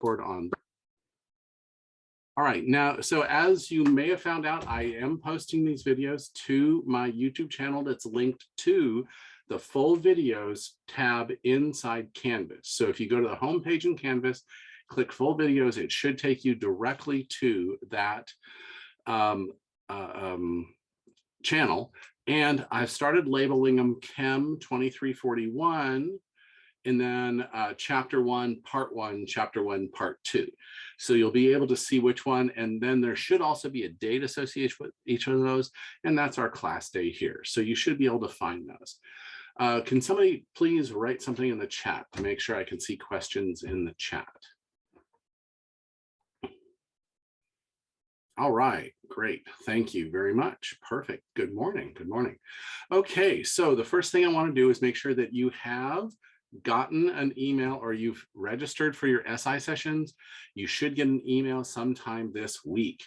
board on. All right, now, so as you may have found out, I am posting these videos to my YouTube channel that's linked to the full videos tab inside Canvas. So if you go to the home page in Canvas, click full videos, it should take you directly to that channel. And I've started labeling them Chem 2341, and then chapter 1, part 1, chapter 1, part 2. So you'll be able to see which one, and then there should also be a date associated with each of those, and that's our class day here. So you should be able to find those. Can somebody please write something in the chat to make sure I can see questions in the chat? All right, great. Thank you very much. Perfect. Good morning. Good morning. Okay, so the first thing I want to do is make sure that you have gotten an email or you've registered for your SI sessions. You should get an email sometime this week.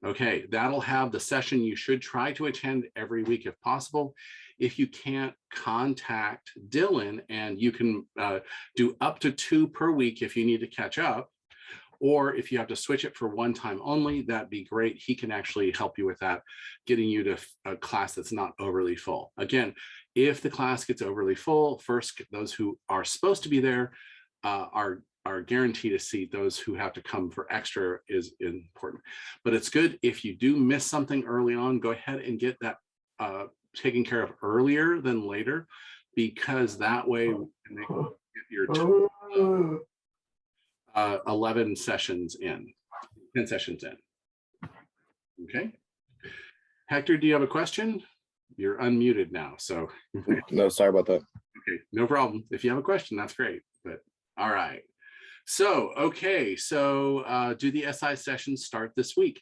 Okay, that'll have the session you should try to attend every week if possible. If you can't, contact Dylan, and you can do up to 2 per week if you need to catch up. Or if you have to switch it for one time only, that'd be great. He can actually help you with that, getting you to a class that's not overly full. Again, if the class gets overly full, first, those who are supposed to be there are guaranteed a seat. Those who have to come for extra is important. But it's good if you do miss something early on, go ahead and get that taken care of earlier than later, because that way you can make your 11 sessions in, 10 sessions in. Okay. Hector, do you have a question? You're unmuted now, so. No, sorry about that. Okay, no problem. If you have a question, that's great. But all right. So, okay, so do the SI sessions start this week?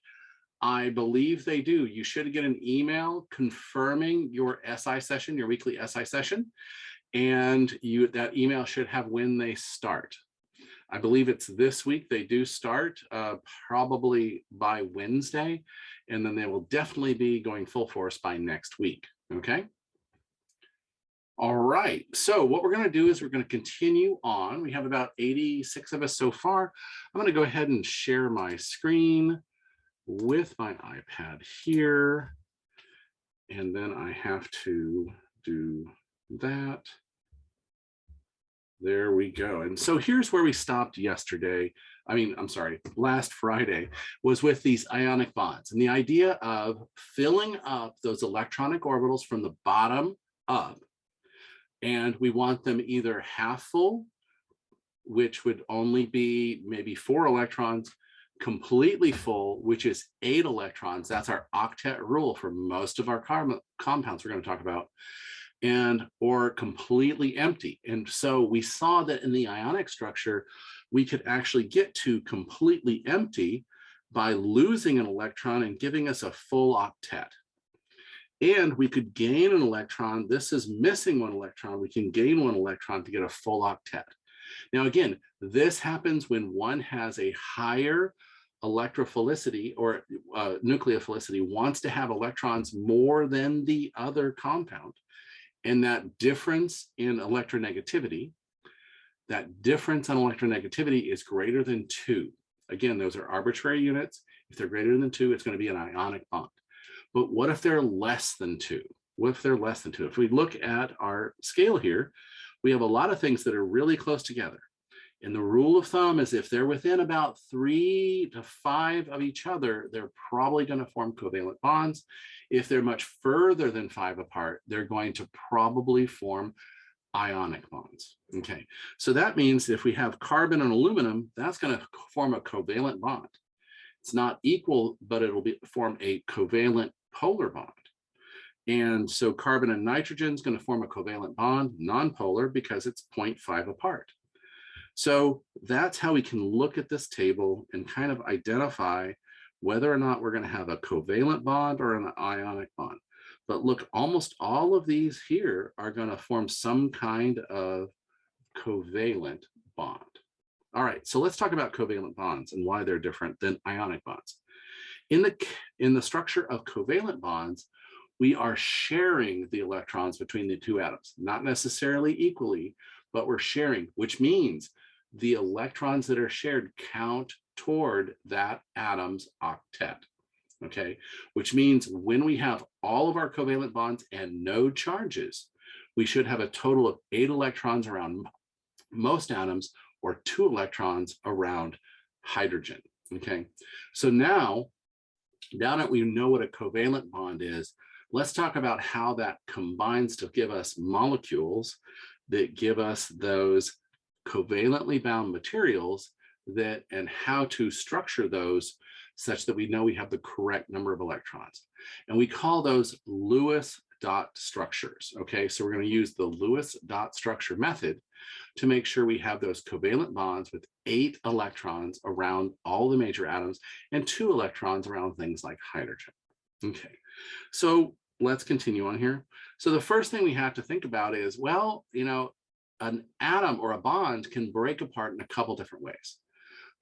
I believe they do. You should get an email confirming your SI session, your weekly SI session, and that email should have when they start. I believe it's this week. They do start probably by Wednesday, and then they will definitely be going full force by next week. Okay. All right. So what we're going to do is we're going to continue on. We have about 86 of us so far. I'm going to go ahead and share my screen with my iPad here. And then I have to do that. There we go. And so here's where we stopped yesterday. Last Friday, was with these ionic bonds and the idea of filling up those electronic orbitals from the bottom up. And we want them either half full, which would only be maybe 4 electrons, completely full, which is 8 electrons. That's our octet rule for most of our compounds we're going to talk about. Or completely empty. And so we saw that in the ionic structure, we could actually get to completely empty by losing an electron and giving us a full octet. And we could gain an electron. This is missing 1 electron. We can gain 1 electron to get a full octet. Now, again, this happens when one has a higher electrophilicity or nucleophilicity, wants to have electrons more than the other compound. And that difference in electronegativity, is greater than 2. Again, those are arbitrary units. If they're greater than 2, it's going to be an ionic bond. But what if they're less than 2? What if they're less than 2? If we look at our scale here, we have a lot of things that are really close together. And the rule of thumb is if they're within about 3 to 5 of each other, they're probably going to form covalent bonds. If they're much further than 5 apart, they're going to probably form ionic bonds. Okay, so that means if we have carbon and aluminum, that's going to form a covalent bond. It's not equal, but it'll form a covalent polar bond. And so carbon and nitrogen is going to form a covalent bond, non-polar, because it's 0.5 apart. So that's how we can look at this table and kind of identify whether or not we're going to have a covalent bond or an ionic bond. But look, almost all of these here are going to form some kind of covalent bond. All right, so let's talk about covalent bonds and why they're different than ionic bonds. In the structure of covalent bonds, we are sharing the electrons between the 2 atoms, not necessarily equally, but we're sharing, which means the electrons that are shared count toward that atom's octet. Okay, which means when we have all of our covalent bonds and no charges, we should have a total of 8 electrons around most atoms or 2 electrons around hydrogen. Okay, so now that we know what a covalent bond is, let's talk about how that combines to give us molecules that give us those covalently bound materials that, and how to structure those such that we know we have the correct number of electrons. And we call those Lewis dot structures. Okay, so we're going to use the Lewis dot structure method to make sure we have those covalent bonds with 8 electrons around all the major atoms and 2 electrons around things like hydrogen. Okay, so let's continue on here. So the first thing we have to think about is, well, you know, an atom or a bond can break apart in a couple different ways.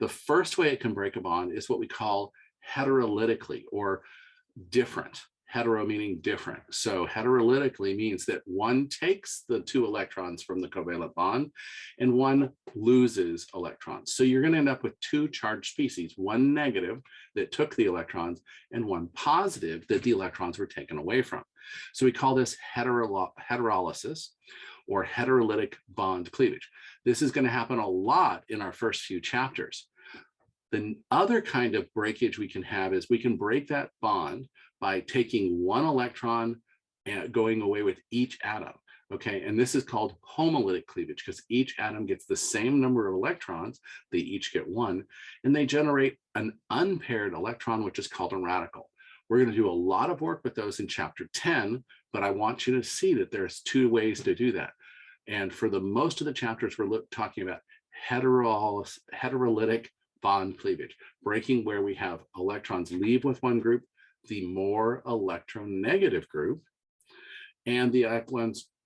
The first way it can break a bond is what we call heterolytically, or different. Hetero meaning different. So heterolytically means that one takes the 2 electrons from the covalent bond and one loses electrons. So you're going to end up with 2 charged species, one negative that took the electrons and one positive that the electrons were taken away from. So we call this heterolysis or heterolytic bond cleavage. This is going to happen a lot in our first few chapters. The other kind of breakage we can have is we can break that bond by taking 1 electron and going away with each atom. Okay, and this is called homolytic cleavage because each atom gets the same number of electrons, they each get 1, and they generate an unpaired electron, which is called a radical. We're going to do a lot of work with those in chapter 10, but I want you to see that there's 2 ways to do that. And for the most of the chapters, we're talking about heterolytic bond cleavage, breaking where we have electrons leave with one group, the more electronegative group, and the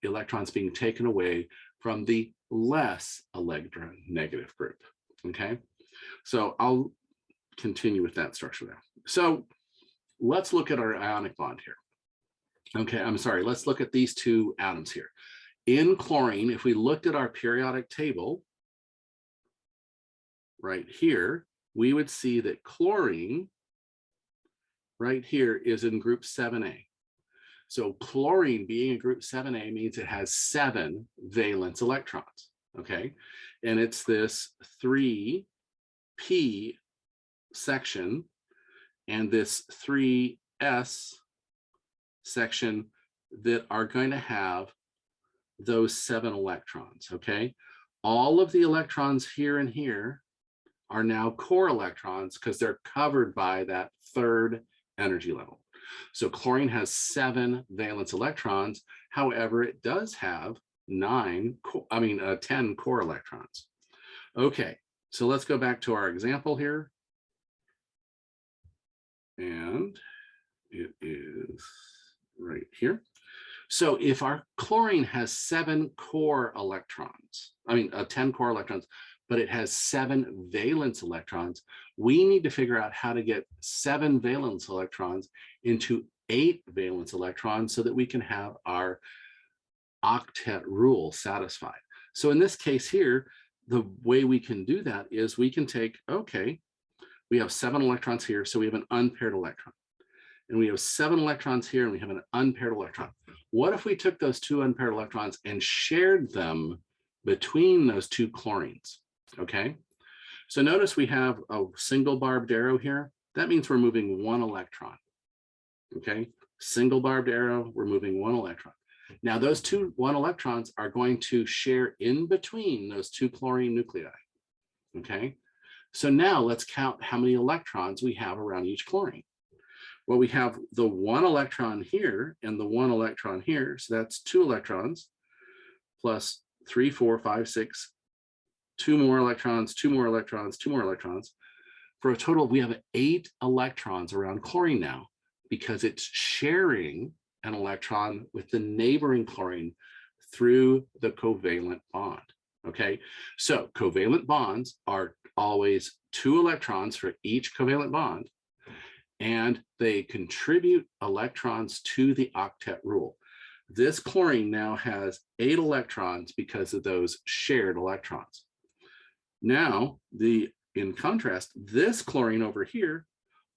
electrons being taken away from the less electronegative group. Okay, so I'll continue with that structure there. So let's look at our ionic bond here. Okay, I'm sorry, let's look at these 2 atoms here. In chlorine, if we looked at our periodic table right here, we would see that chlorine right here is in group 7A. So chlorine being in group 7A means it has 7 valence electrons, okay? And it's this 3p section and this 3s section that are going to have those 7 electrons, okay? All of the electrons here and here are now core electrons because they're covered by that 3rd energy level. So chlorine has 7 valence electrons. However, it does have 10 core electrons. Okay, so let's go back to our example here. And it is right here. So if our chlorine has 7 core electrons, 10 core electrons, but it has 7 valence electrons, we need to figure out how to get 7 valence electrons into 8 valence electrons so that we can have our octet rule satisfied. So in this case here, the way we can do that is we can take, okay, we have 7 electrons here, so we have an unpaired electron. And we have 7 electrons here, and we have an unpaired electron. What if we took those 2 unpaired electrons and shared them between those 2 chlorines? Okay, so notice we have a single barbed arrow here. That means we're moving 1 electron. Okay, single barbed arrow, we're moving 1 electron. Now those 2 1 electrons are going to share in between those 2 chlorine nuclei. Okay, so now let's count how many electrons we have around each chlorine. Well, we have the 1 electron here and the 1 electron here. So that's 2 electrons plus 3, 4, 5, 6, 2 more electrons, 2 more electrons, 2 more electrons. For a total, we have 8 electrons around chlorine now because it's sharing an electron with the neighboring chlorine through the covalent bond. Okay, so covalent bonds are always 2 electrons for each covalent bond, and they contribute electrons to the octet rule. This chlorine now has 8 electrons because of those shared electrons. Now, in contrast, this chlorine over here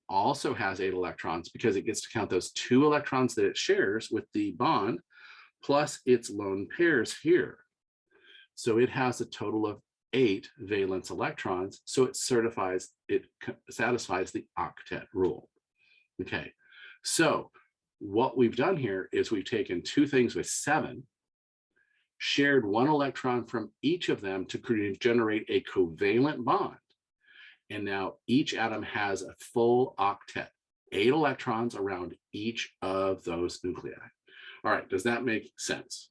also has 8 electrons because it gets to count those 2 electrons that it shares with the bond plus its lone pairs here. So it has a total of 8 valence electrons. So it satisfies the octet rule. Okay, so what we've done here is we've taken 2 things with 7, shared 1 electron from each of them to generate a covalent bond. And now each atom has a full octet, 8 electrons around each of those nuclei. All right, does that make sense?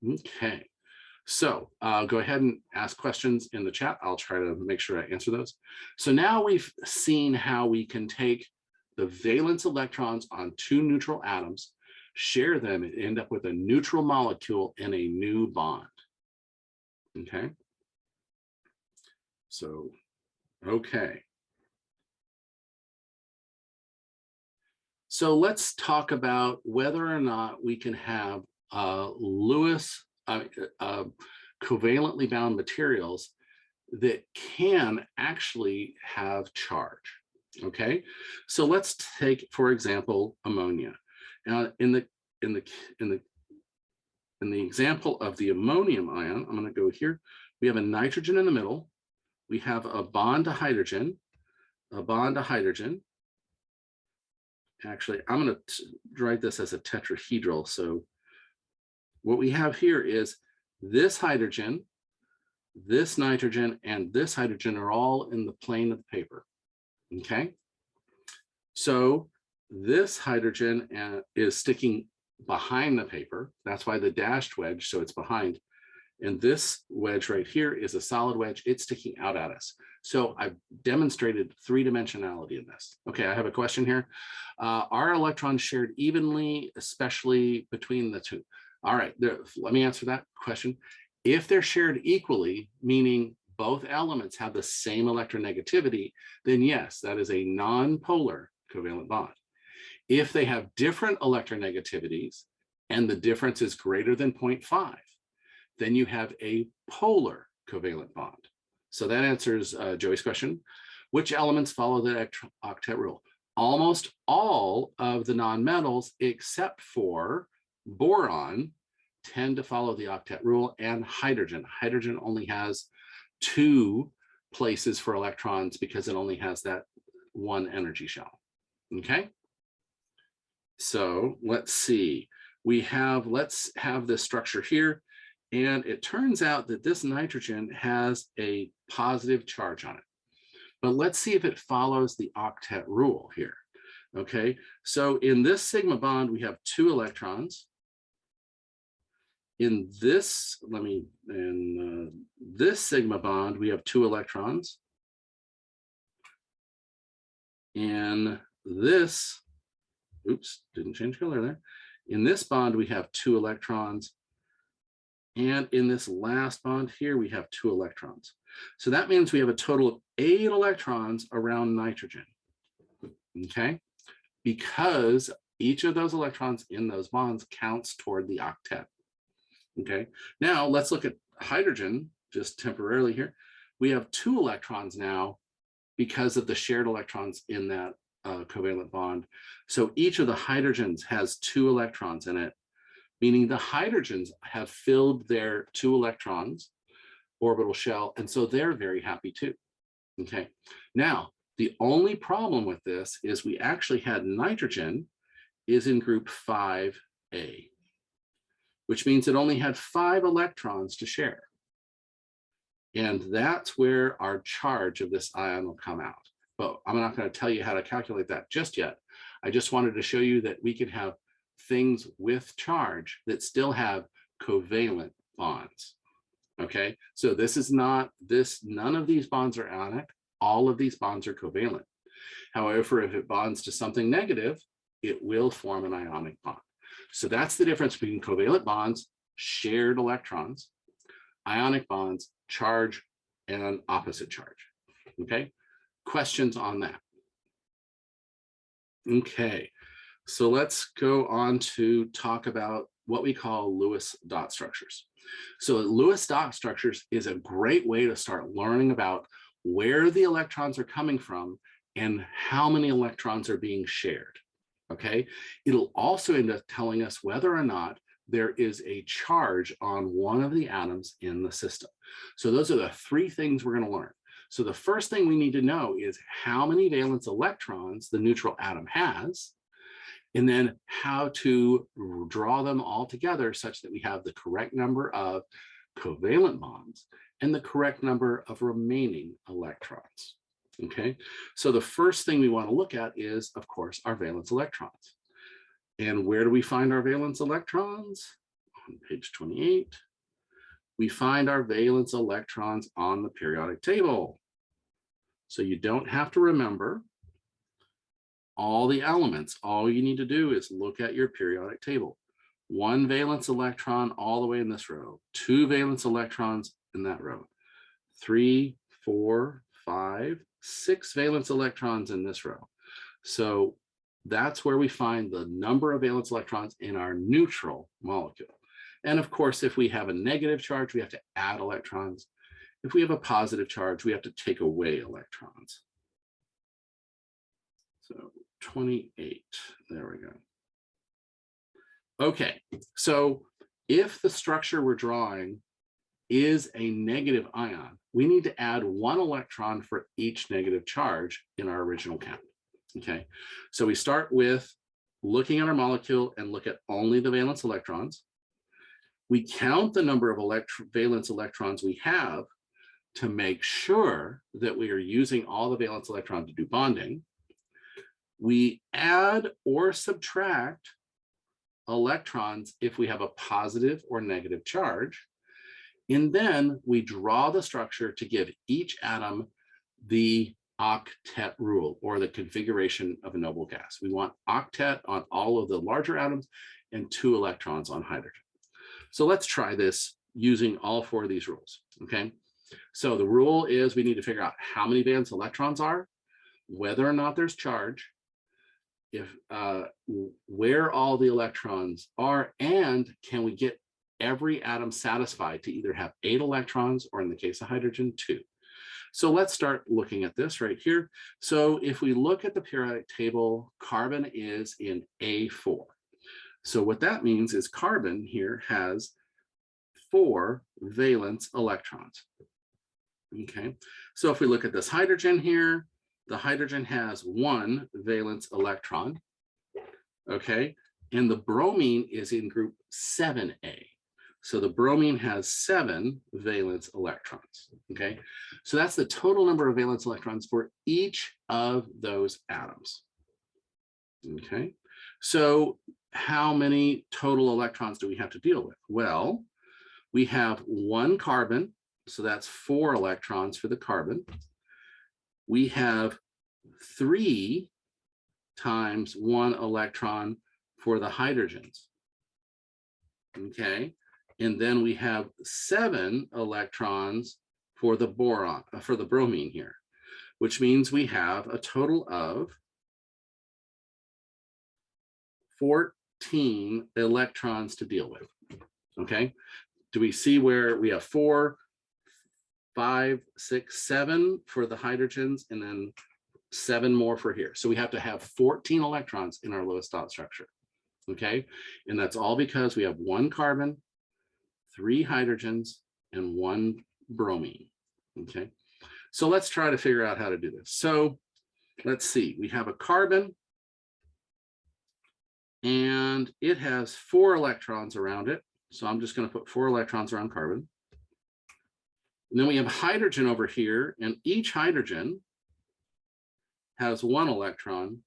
Okay, so go ahead and ask questions in the chat. I'll try to make sure I answer those. So now we've seen how we can take the valence electrons on 2 neutral atoms, share them, and end up with a neutral molecule in a new bond. Okay. So, okay. So let's talk about whether or not we can have Lewis covalently bound materials that can actually have charge. Okay, so let's take, for example, ammonia. Now, in the example of the ammonium ion, I'm going to go here. We have a nitrogen in the middle. We have a bond to hydrogen, a bond to hydrogen. Actually, I'm going to write this as a tetrahedral. So what we have here is this hydrogen, this nitrogen, and this hydrogen are all in the plane of the paper. Okay. So this hydrogen is sticking behind the paper. That's why the dashed wedge, so it's behind. And this wedge right here is a solid wedge. It's sticking out at us. So I've demonstrated 3-dimensionality in this. Okay, I have a question here. Are electrons shared evenly, especially between the 2? All right, let me answer that question. If they're shared equally, meaning both elements have the same electronegativity, then yes, that is a non-polar covalent bond. If they have different electronegativities and the difference is greater than 0.5, then you have a polar covalent bond. So that answers Joey's question. Which elements follow the octet rule? Almost all of the nonmetals, except for boron, tend to follow the octet rule, and hydrogen. Hydrogen only has 2 places for electrons because it only has that 1 energy shell. Okay. So let's see. Let's have this structure here. And it turns out that this nitrogen has a positive charge on it. But let's see if it follows the octet rule here. Okay, so in this sigma bond, we have 2 electrons. In this, this sigma bond, we have 2 electrons. In this, oops, didn't change color there. In this bond, we have 2 electrons. And in this last bond here, we have 2 electrons. So that means we have a total of 8 electrons around nitrogen, okay? Because each of those electrons in those bonds counts toward the octet, okay? Now let's look at hydrogen just temporarily here. We have 2 electrons now because of the shared electrons in that covalent bond. So each of the hydrogens has 2 electrons in it, meaning the hydrogens have filled their 2 electrons orbital shell, and so they're very happy too. Okay, now the only problem with this is we actually had nitrogen is in group 5A, which means it only had 5 electrons to share. And that's where our charge of this ion will come out. But I'm not going to tell you how to calculate that just yet. I just wanted to show you that we can have things with charge that still have covalent bonds. Okay, so this is not this, none of these bonds are ionic, all of these bonds are covalent. However, if it bonds to something negative, it will form an ionic bond. So that's the difference between covalent bonds, shared electrons, ionic bonds, charge, and opposite charge. Okay, questions on that? Okay. So let's go on to talk about what we call Lewis dot structures. So Lewis dot structures is a great way to start learning about where the electrons are coming from and how many electrons are being shared. Okay, it'll also end up telling us whether or not there is a charge on one of the atoms in the system. So those are the three things we're going to learn. So the first thing we need to know is how many valence electrons the neutral atom has, and then how to draw them all together such that we have the correct number of covalent bonds and the correct number of remaining electrons. Okay, so the first thing we want to look at is, of course, our valence electrons. And where do we find our valence electrons? On page 28, we find our valence electrons on the periodic table. So you don't have to remember all the elements. All you need to do is look at your periodic table. 1 valence electron all the way in this row, 2 valence electrons in that row, 3, 4, 5, 6 valence electrons in this row. So that's where we find the number of valence electrons in our neutral molecule. And of course, if we have a negative charge, we have to add electrons. If we have a positive charge, we have to take away electrons. So 28, there we go. Okay, so if the structure we're drawing is a negative ion, we need to add 1 electron for each negative charge in our original count. Okay, so we start with looking at our molecule and look at only the valence electrons. We count the number of valence electrons we have to make sure that we are using all the valence electrons to do bonding. We add or subtract electrons if we have a positive or negative charge. And then we draw the structure to give each atom the octet rule, or the configuration of a noble gas. We want octet on all of the larger atoms and 2 electrons on hydrogen. So let's try this using all 4 of these rules. Okay, so the rule is we need to figure out how many valence electrons are, whether or not there's charge, if where all the electrons are, and can we get every atom satisfied to either have 8 electrons or, in the case of hydrogen, 2. So let's start looking at this right here. So if we look at the periodic table, carbon is in A4. So what that means is carbon here has 4 valence electrons. Okay, so if we look at this hydrogen here, the hydrogen has 1 valence electron. Okay, and the bromine is in group 7A. So the bromine has 7 valence electrons. Okay, so that's the total number of valence electrons for each of those atoms. Okay, so how many total electrons do we have to deal with? Well, we have 1 carbon, so that's 4 electrons for the carbon. We have 3 times 1 electron for the hydrogens. Okay, and then we have 7 electrons for the boron, for the bromine here, which means we have a total of 14 electrons to deal with. Okay, do we see where we have 4, 5, 6, 7 for the hydrogens, and then 7 more for here? So we have to have 14 electrons in our Lewis dot structure. Okay, and that's all because we have 1 carbon, 3 hydrogens, and 1 bromine. Okay, so let's try to figure out how to do this. So let's see, we have a carbon, and it has 4 electrons around it. So I'm just going to put 4 electrons around carbon. And then we have hydrogen over here, and each hydrogen has 1 electron,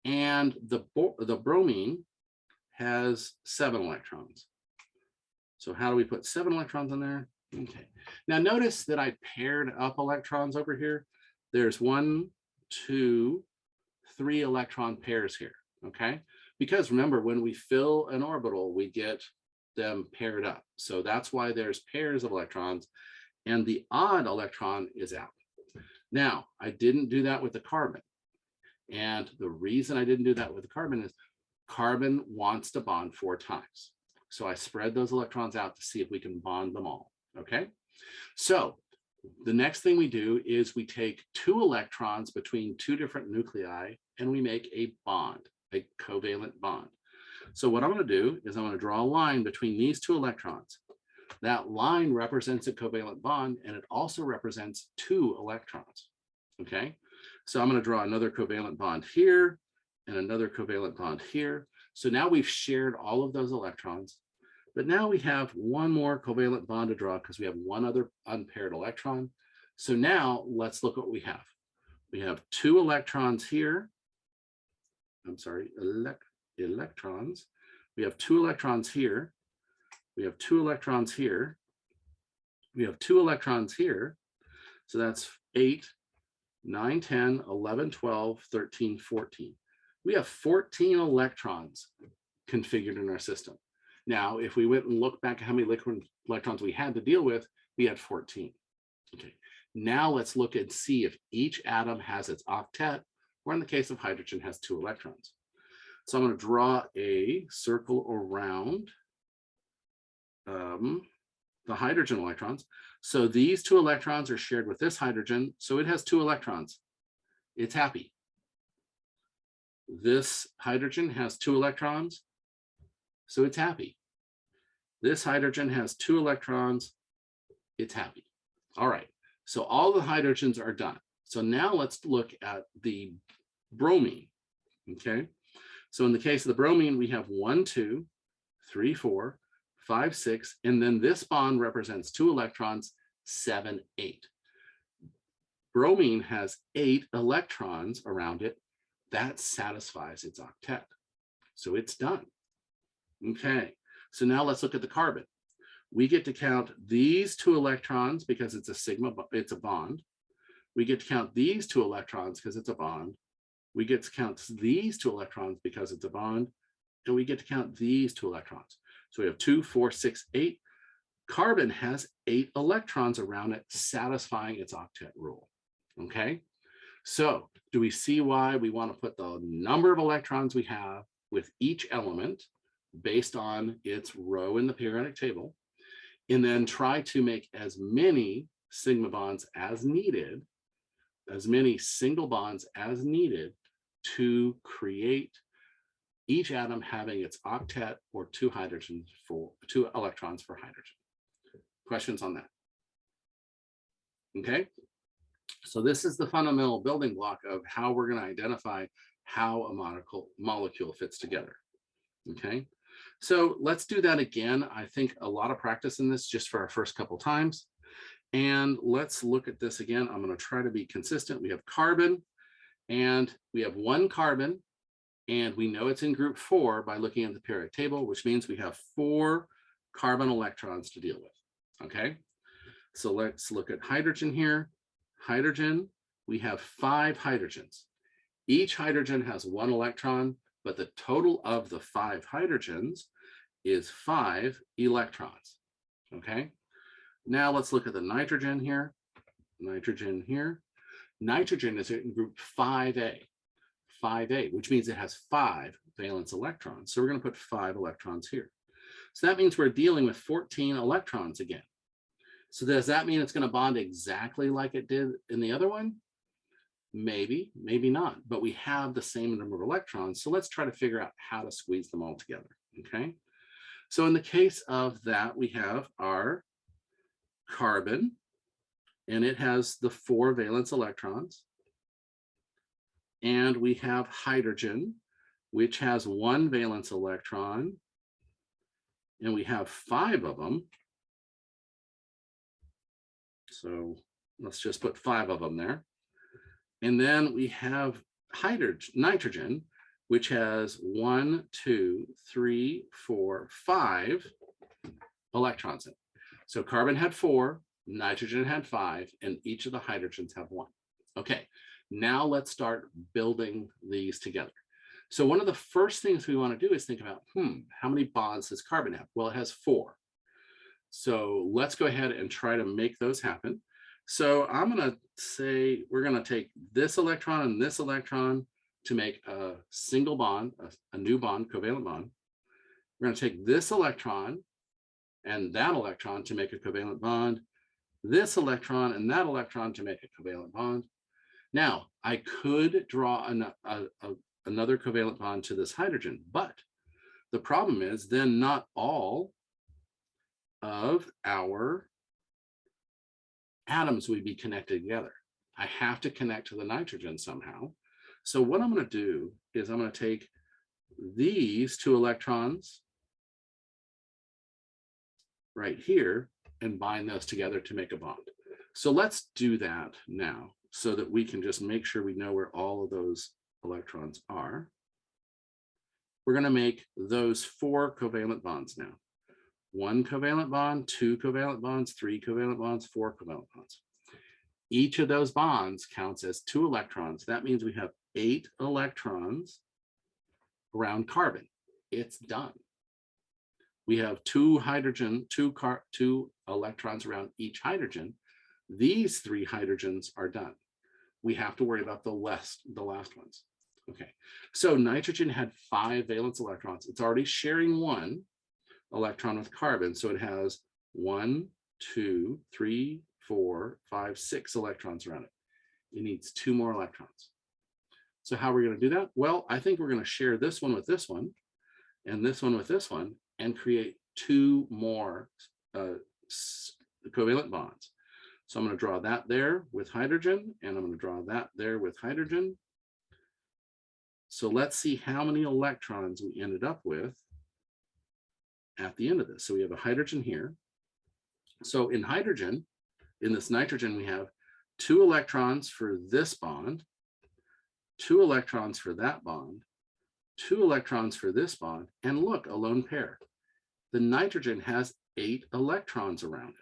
and the bromine has 7 electrons. So how do we put 7 electrons in there? Okay, now notice that I paired up electrons over here. There's 1, 2, 3 electron pairs here. Okay, because remember, when we fill an orbital, we get them paired up. So that's why there's pairs of electrons, and the odd electron is out. Now, I didn't do that with the carbon. And the reason I didn't do that with the carbon is carbon wants to bond 4 times. So I spread those electrons out to see if we can bond them all, okay? So the next thing we do is we take 2 electrons between 2 different nuclei and we make a bond, a covalent bond. So what I'm going to do is I'm going to draw a line between these 2 electrons. That line represents a covalent bond and it also represents 2 electrons, okay? So I'm going to draw another covalent bond here and another covalent bond here. So now we've shared all of those electrons, but now we have one more covalent bond to draw because we have one other unpaired electron. So now let's look what we have. We have 2 electrons here. I'm sorry, electrons. We have 2 electrons here. We have 2 electrons here. We have 2 electrons here. So that's 8, 9, 10, 11, 12, 13, 14. We have 14 electrons configured in our system. Now, if we went and looked back at how many liquid electrons we had to deal with, we had 14. Okay, now let's look and see if each atom has its octet, or in the case of hydrogen, has 2 electrons. So I'm going to draw a circle around the hydrogen electrons. So these 2 electrons are shared with this hydrogen, so it has 2 electrons. It's happy. This hydrogen has 2 electrons, so it's happy. This hydrogen has 2 electrons, it's happy. All right, so all the hydrogens are done. So now let's look at the bromine, okay? So in the case of the bromine, we have 1, 2, 3, 4, 5, 6, and then this bond represents 2 electrons, 7, 8. Bromine has 8 electrons around it. That satisfies its octet. So it's done. Okay, so now let's look at the carbon. We get to count these 2 electrons because it's a sigma, it's a bond. We get to count these 2 electrons because it's a bond. We get to count these 2 electrons because it's a bond. And we get to count these 2 electrons. So we have 2, 4, 6, 8. Carbon has 8 electrons around it, satisfying its octet rule. Okay, so do we see why we want to put the number of electrons we have with each element based on its row in the periodic table, and then try to make as many sigma bonds as needed, as many single bonds as needed to create each atom having its octet or 2 hydrogens for 2 electrons for hydrogen. Questions on that? Okay, so this is the fundamental building block of how we're going to identify how a molecule fits together. Okay, so let's do that again. I think a lot of practice in this just for our first couple times. And let's look at this again. I'm going to try to be consistent. We have carbon and we have 1 carbon, and we know it's in group 4 by looking at the periodic table, which means we have 4 carbon electrons to deal with. Okay, so let's look at hydrogen here. Hydrogen, we have 5 hydrogens. Each hydrogen has 1 electron, but the total of the 5 hydrogens is 5 electrons. Okay, now let's look at the nitrogen here. Nitrogen here. Nitrogen is in group 5A. 5A, which means it has 5 valence electrons. So we're going to put 5 electrons here. So that means we're dealing with 14 electrons again. So does that mean it's going to bond exactly like it did in the other one? Maybe, maybe not, but we have the same number of electrons. So let's try to figure out how to squeeze them all together. Okay, so in the case of that, we have our carbon, and it has the 4 valence electrons. And we have hydrogen, which has 1 valence electron, and we have 5 of them. So let's just put 5 of them there. And then we have nitrogen, which has 1, 2, 3, 4, 5 electrons in it. So carbon had 4, nitrogen had 5, and each of the hydrogens have 1. Okay, now let's start building these together. So one of the first things we want to do is think about, how many bonds does carbon have? Well, it has 4. So let's go ahead and try to make those happen. So I'm going to say we're going to take this electron and this electron to make a single bond, a new bond, covalent bond. We're going to take this electron and that electron to make a covalent bond, this electron and that electron to make a covalent bond. Now, I could draw another covalent bond to this hydrogen, but the problem is then not all of our atoms would be connected together. I have to connect to the nitrogen somehow. So what I'm going to do is I'm going to take these two electrons right here and bind those together to make a bond. So let's do that now so that we can just make sure we know where all of those electrons are. We're going to make those 4 covalent bonds now. 1 covalent bond, 2 covalent bonds, 3 covalent bonds, 4 covalent bonds. Each of those bonds counts as 2 electrons. That means we have 8 electrons around carbon. It's done. We have 2 electrons around each hydrogen. These 3 hydrogens are done. We have to worry about the last ones. Okay, so nitrogen had 5 valence electrons. It's already sharing 1 electron with carbon. So it has 1, 2, 3, 4, 5, 6 electrons around it. It needs 2 more electrons. So how are we going to do that? Well, I think we're going to share this one with this one and this one with this one and create 2 more covalent bonds. So I'm going to draw that there with hydrogen, and I'm going to draw that there with hydrogen. So let's see how many electrons we ended up with at the end of this. So we have a hydrogen here. So in hydrogen, in this nitrogen, we have 2 electrons for this bond, 2 electrons for that bond, 2 electrons for this bond, and look, a lone pair. The nitrogen has 8 electrons around it.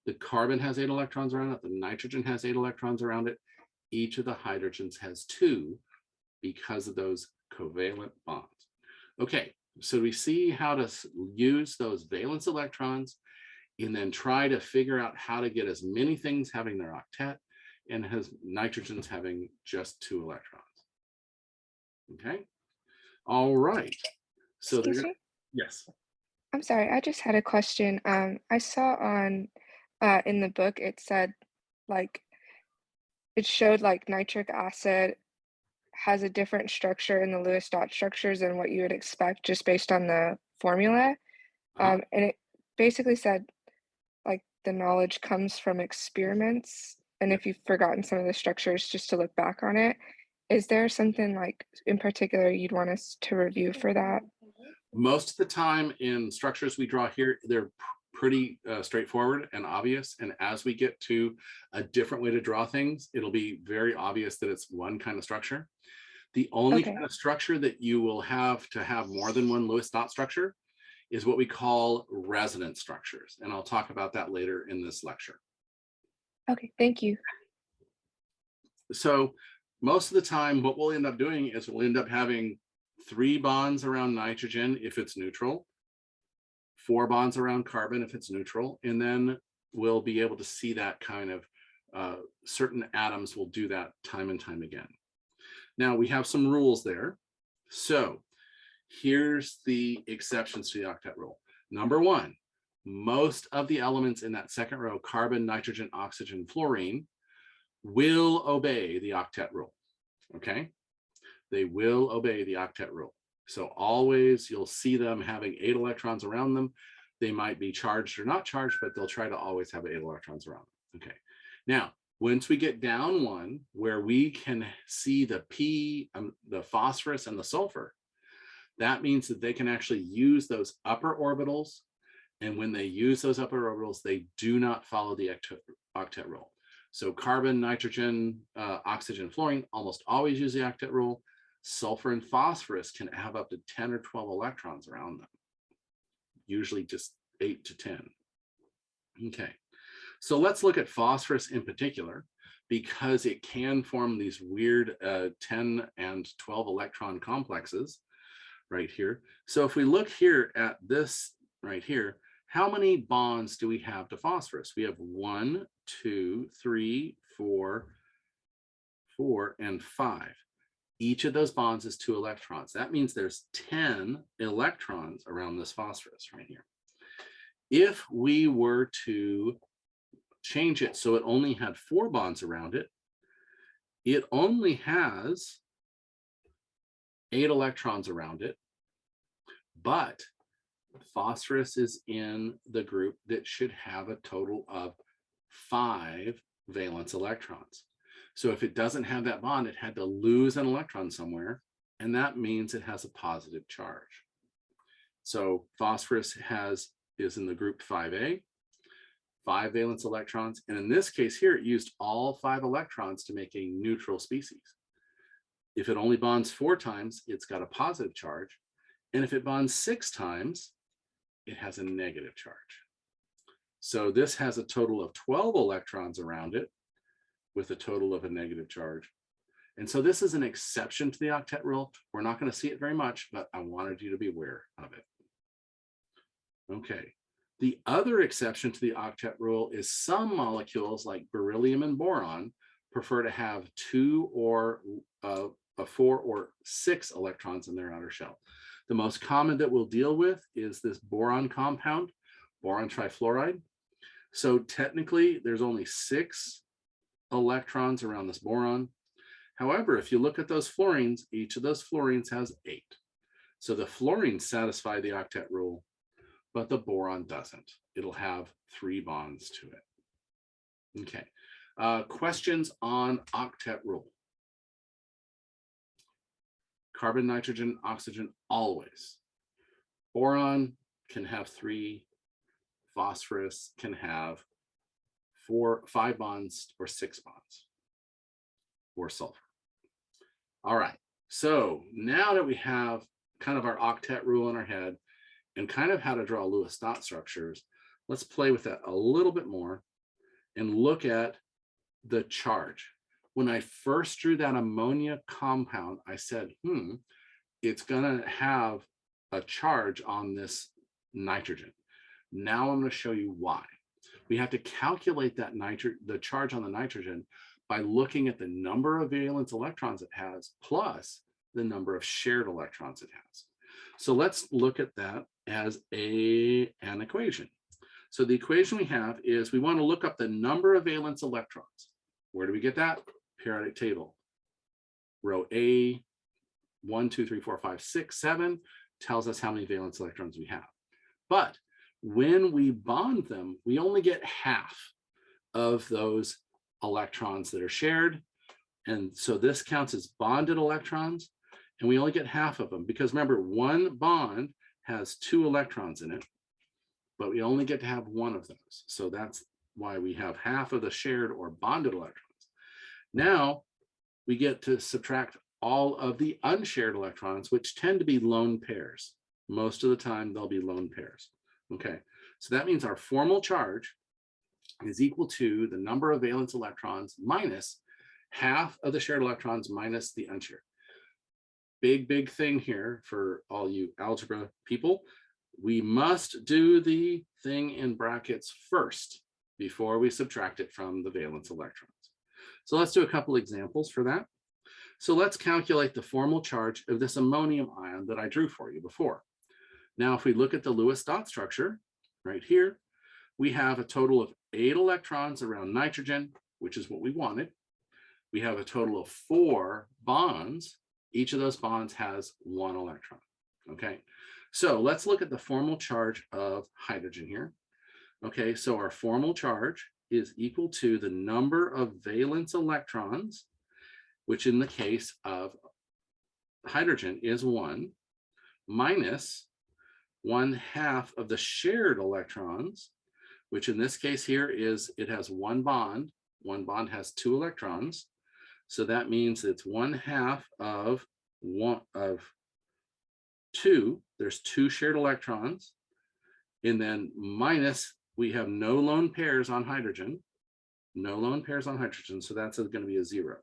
The carbon has 8 electrons around it. The nitrogen has 8 electrons around it. Each of the hydrogens has 2 because of those covalent bonds. Okay, so we see how to use those valence electrons and then try to figure out how to get as many things having their octet and has nitrogens having just 2 electrons. Okay, all right. So Excuse me? yes. I'm sorry, I just had a question. I saw on in the book it said like it showed like nitric acid has a different structure in the Lewis dot structures than what you would expect just based on the formula. And it basically said like the knowledge comes from experiments. And if you've forgotten some of the structures, just to look back on it. Is there something like in particular you'd want us to review for that? Most of the time in structures we draw here, they're pretty straightforward and obvious. And as we get to a different way to draw things, it'll be very obvious that it's one kind of structure. The only kind of structure that you will have to have more than one Lewis dot structure is what we call resonance structures. And I'll talk about that later in this lecture. Okay, thank you. So most of the time, what we'll end up doing is we'll end up having 3 bonds around nitrogen if it's neutral, 4 bonds around carbon if it's neutral, and then we'll be able to see that kind of certain atoms will do that time and time again. Now we have some rules there. So here's the exceptions to the octet rule. Number 1, most of the elements in that second row, carbon, nitrogen, oxygen, fluorine, will obey the octet rule. Okay, they will obey the octet rule. So always you'll see them having 8 electrons around them. They might be charged or not charged, but they'll try to always have 8 electrons around them. Okay, now once we get down one where we can see the the phosphorus and the sulfur, that means that they can actually use those upper orbitals. And when they use those upper orbitals, they do not follow the octet rule. So carbon, nitrogen, oxygen, fluorine almost always use the octet rule. Sulfur and phosphorus can have up to 10 or 12 electrons around them, usually just 8 to 10. Okay, so let's look at phosphorus in particular, because it can form these weird 10 and 12 electron complexes right here. So if we look here at this right here, how many bonds do we have to phosphorus? We have 1, 2, 3, 4, and 5. Each of those bonds is 2 electrons. That means there's 10 electrons around this phosphorus right here. If we were to change it so it only had 4 bonds around it, it only has 8 electrons around it, but phosphorus is in the group that should have a total of 5 valence electrons. So if it doesn't have that bond, it had to lose an electron somewhere, and that means it has a positive charge. So phosphorus is in the group 5A, 5 valence electrons, and in this case here, it used all 5 electrons to make a neutral species. If it only bonds 4 times, it's got a positive charge, and if it bonds 6 times, it has a negative charge. So this has a total of 12 electrons around it with a total of a negative charge. And so this is an exception to the octet rule. We're not going to see it very much, but I wanted you to be aware of it. Okay. The other exception to the octet rule is some molecules like beryllium and boron prefer to have 2 or 4 or 6 electrons in their outer shell. The most common that we'll deal with is this boron compound, boron trifluoride. So technically, there's only 6 electrons around this boron. However, if you look at those fluorines, each of those fluorines has 8. So the fluorines satisfy the octet rule, but the boron doesn't. It'll have 3 bonds to it. Okay. Questions on octet rule? Carbon, nitrogen, oxygen, always. Boron can have 3. Phosphorus can have 5 bonds or 6 bonds, or sulfur. All right, so now that we have kind of our octet rule in our head and kind of how to draw Lewis dot structures, let's play with that a little bit more and look at the charge. When I first drew that ammonia compound, I said, it's gonna have a charge on this nitrogen. Now I'm gonna show you why. We have to calculate that the charge on the nitrogen by looking at the number of valence electrons it has plus the number of shared electrons it has. So let's look at that as an equation. So the equation we have is we want to look up the number of valence electrons. Where do we get that? Periodic table. Row A, 1, 2, 3, 4, 5, 6, 7 tells us how many valence electrons we have. But when we bond them, we only get half of those electrons that are shared. And so this counts as bonded electrons, and we only get half of them because remember, one bond has 2 electrons in it, but we only get to have 1 of those. So that's why we have half of the shared or bonded electrons. Now we get to subtract all of the unshared electrons, which tend to be lone pairs. Most of the time, they'll be lone pairs. Okay, so that means our formal charge is equal to the number of valence electrons minus half of the shared electrons minus the unshared. Big thing here for all you algebra people. We must do the thing in brackets first before we subtract it from the valence electrons. So let's do a couple examples for that. So let's calculate the formal charge of this ammonium ion that I drew for you before. Now, if we look at the Lewis dot structure right here, we have a total of 8 electrons around nitrogen, which is what we wanted. We have a total of 4 bonds. Each of those bonds has 1 electron. Okay, so let's look at the formal charge of hydrogen here. Okay, so our formal charge is equal to the number of valence electrons, which in the case of hydrogen is 1, minus 1/2 of the shared electrons, which in this case here is it has 1 bond. 1 bond has 2 electrons. So that means it's 1/2 of 2. There's 2 shared electrons. And then minus, we have no lone pairs on hydrogen. No lone pairs on hydrogen. So that's going to be a 0.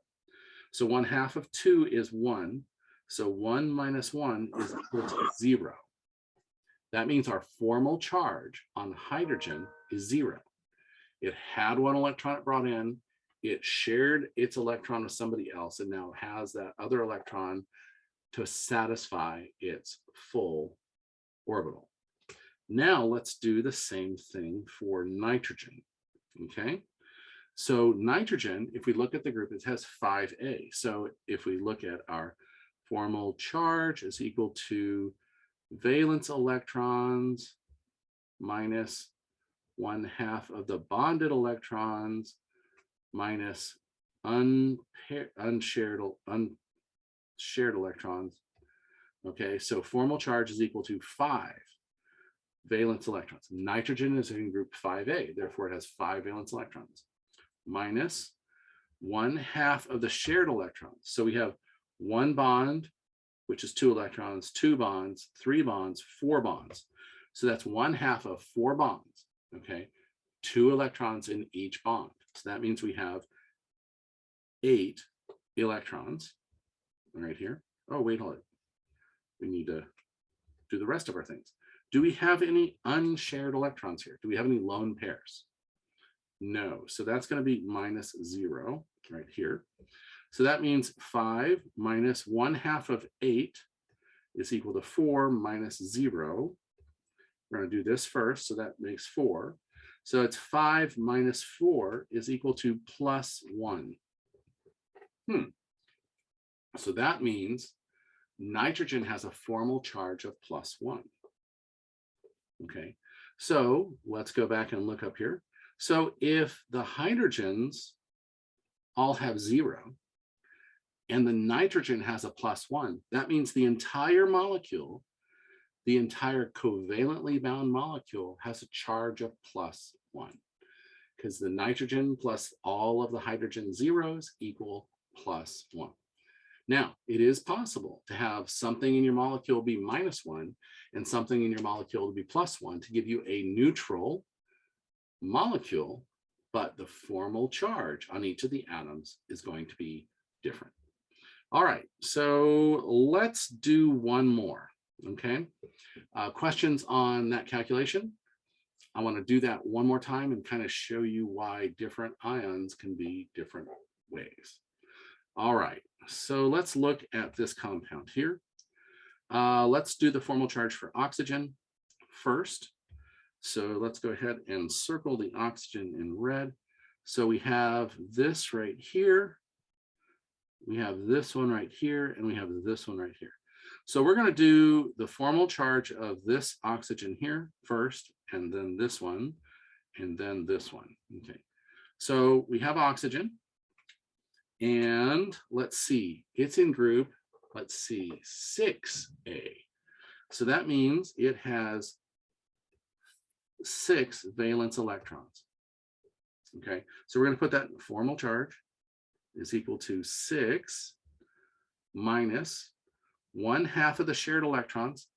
So 1/2 of 2 is 1. So 1 minus 1 is equal to 0. That means our formal charge on hydrogen is 0. It had 1 electron it brought in, it shared its electron with somebody else and now has that other electron to satisfy its full orbital. Now let's do the same thing for nitrogen. Okay, so nitrogen, if we look at the group, it has 5a. So if we look at our formal charge is equal to valence electrons minus 1/2 of the bonded electrons minus unshared electrons. Okay, so formal charge is equal to 5 valence electrons. Nitrogen is in group 5a, therefore it has 5 valence electrons, minus 1/2 of the shared electrons. So we have 1 bond, which is 2 electrons, 2 bonds, 3 bonds, 4 bonds. So that's 1/2 of 4 bonds, okay? 2 electrons in each bond. So that means we have 8 electrons right here. Oh, wait, hold it. We need to do the rest of our things. Do we have any unshared electrons here? Do we have any lone pairs? No, so that's going to be minus 0 right here. So that means 5 minus 1/2 of 8 is equal to 4 minus 0. We're going to do this first, so that makes 4. So it's 5 minus 4 is equal to plus 1. So that means nitrogen has a formal charge of plus 1. Okay, so let's go back and look up here. So if the hydrogens all have 0 and the nitrogen has a plus 1, that means the entire molecule, the entire covalently bound molecule has a charge of plus 1 because the nitrogen plus all of the hydrogen zeros equal plus 1. Now, it is possible to have something in your molecule be minus 1 and something in your molecule to be plus 1 to give you a neutral molecule, but the formal charge on each of the atoms is going to be different. All right, so let's do one more, okay? Questions on that calculation? I want to do that one more time and kind of show you why different ions can be different ways. All right, so let's look at this compound here. Let's do the formal charge for oxygen first. So let's go ahead and circle the oxygen in red. So we have this right here. We have this one right here, and we have this one right here. So we're going to do the formal charge of this oxygen here first, and then this one, and then this one. Okay, so we have oxygen. And let's see, it's in group, let's see, 6A. So that means it has 6 valence electrons. Okay, so we're going to put that in formal charge is equal to 6 minus 1/2 of the shared electrons.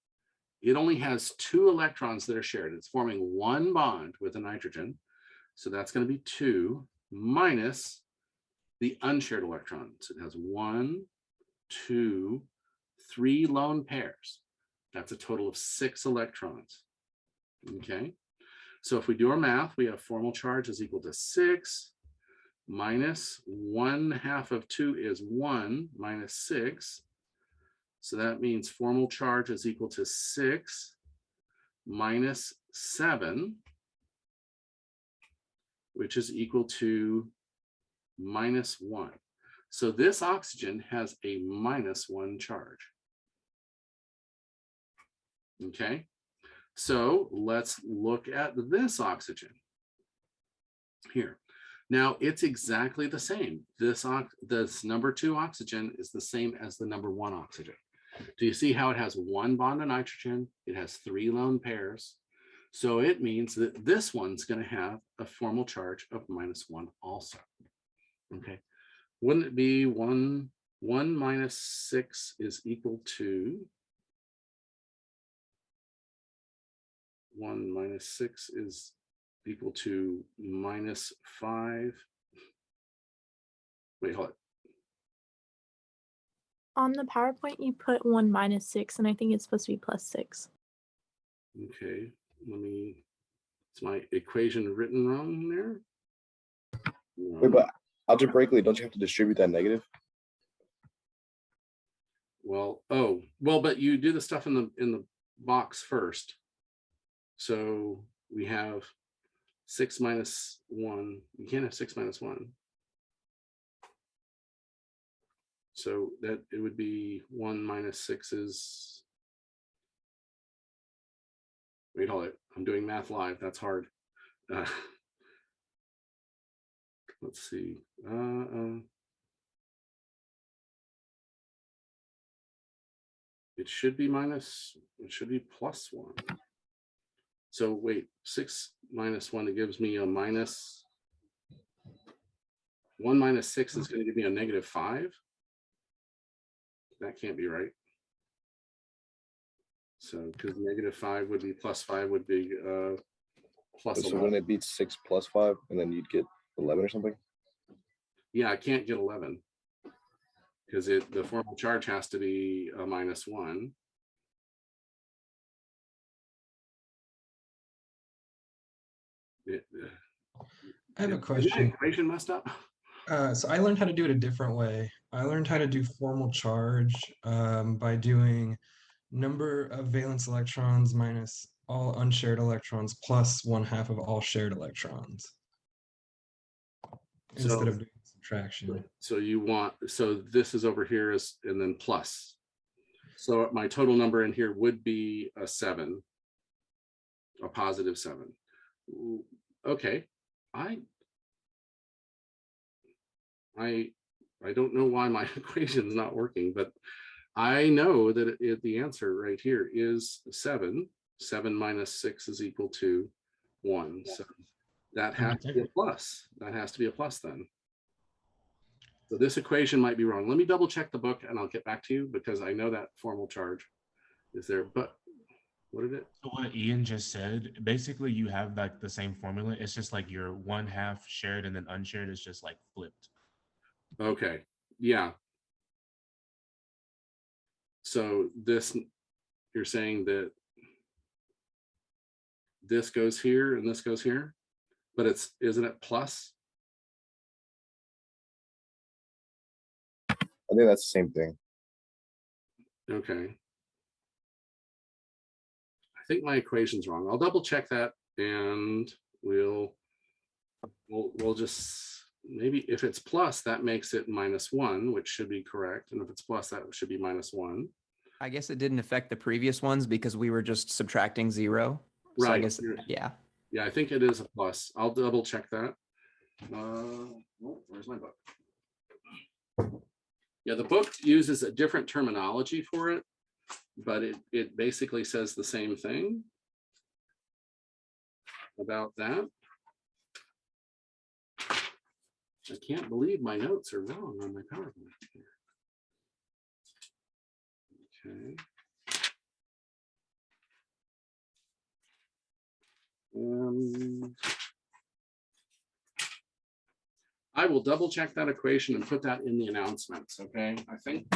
It only has 2 electrons that are shared. It's forming 1 bond with a nitrogen. So that's going to be 2 minus the unshared electrons. It has 1, 2, 3 lone pairs. That's a total of 6 electrons. Okay, so if we do our math, we have formal charge is equal to 6 minus 1/2 of 2 is 1 minus 6. So that means formal charge is equal to 6 minus 7, which is equal to minus 1. So this oxygen has a minus 1 charge. Okay, so let's look at this oxygen here. Now it's exactly the same. This number 2 oxygen is the same as the number 1 oxygen. Do you see how it has 1 bond of nitrogen? It has 3 lone pairs. So it means that this one's going to have a formal charge of minus 1 also. Okay, wouldn't it be 1 minus 6 is equal to 1 minus 6 is equal to minus 5. Wait, hold it. On the PowerPoint, you put 1 minus 6, and I think it's supposed to be plus 6. Okay, is my equation written wrong there? Wait, but Algebraically, don't you have to distribute that negative? Well, but you do the stuff in the box first. So we have 6 minus 1. You can't have 6 minus 1. So that it would be 1 minus 6 is. Wait, hold it. I'm doing math live. That's hard. Let's see. It should be plus 1. So wait, 6 minus 1, it gives me a minus. 1 minus 6 is going to give me a negative 5. That can't be right. So because negative 5 would be plus 5 would be plus So 11. when it beats 6 plus 5, and then you'd get 11 or something? Yeah, I can't get 11 because the formal charge has to be a minus 1. I have a Is my question. equation messed up? So I learned how to do it a different way. I learned how to do formal charge by doing number of valence electrons minus all unshared electrons plus 1/2 of all shared electrons instead of doing subtraction. So this is over here and then plus. So my total number in here would be a 7, a positive 7. Okay, I don't know why my equation is not working, but I know that the answer right here is 7. 7 minus 6 is equal to 1. So that has to be a plus. That has to be a plus then. So this equation might be wrong. Let me double check the book and I'll get back to you because I know that formal charge is there, but what did it? So what Ian just said, basically you have like the same formula. It's just like your 1/2 shared and then unshared is just like flipped. Okay, yeah. So this, you're saying that this goes here and this goes here, but isn't it plus? I think that's the same thing. Okay. I think my equation's wrong. I'll double check that and we'll just, maybe if it's plus, that makes it -1, which should be correct. And if it's plus, that should be -1. I guess it didn't affect the previous ones because we were just subtracting 0. So Right. I guess, yeah. Yeah, I think it is a plus. I'll double check that. Where's my book? Yeah, the book uses a different terminology for it, but it basically says the same thing about that. I can't believe my notes are wrong on my PowerPoint. Okay. I will double check that equation and put that in the announcements. Okay, I think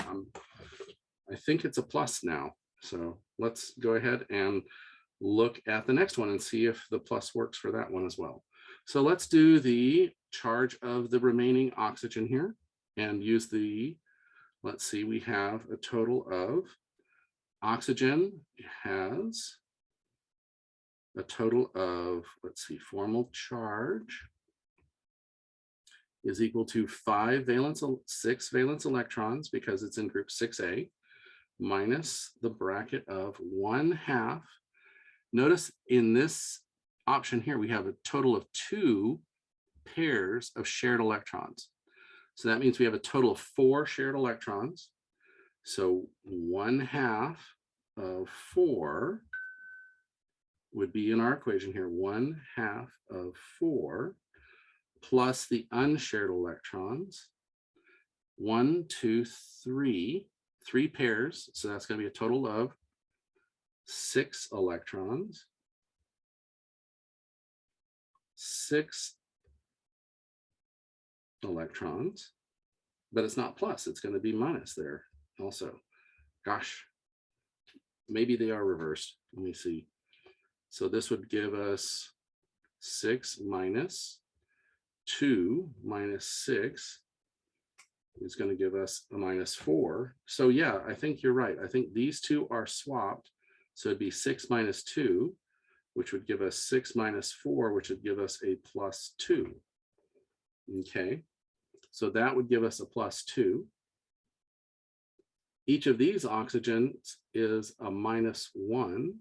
it's a plus now. So let's go ahead and look at the next one and see if the plus works for that one as well. So let's do the charge of the remaining oxygen here and use let's see, we have a total of oxygen has a total of, let's see, formal charge is equal to 6 valence electrons because it's in group 6A minus the bracket of 1/2. Notice in this option here, we have a total of 2 pairs of shared electrons. So that means we have a total of 4 shared electrons. So 1/2 of 4 would be in our equation here, 1/2 of 4 plus the unshared electrons. 1, 2, 3 pairs. So that's going to be a total of 6 electrons. 6 electrons, but it's not plus, it's going to be minus there also. Gosh, maybe they are reversed. Let me see. So this would give us 6 minus 2 minus 6 is going to give us a minus 4. So yeah, I think you're right. I think these two are swapped. So it'd be 6 minus 2, which would give us 6 minus 4, which would give us a plus 2. Okay, so that would give us a plus 2. Each of these oxygens is a minus 1.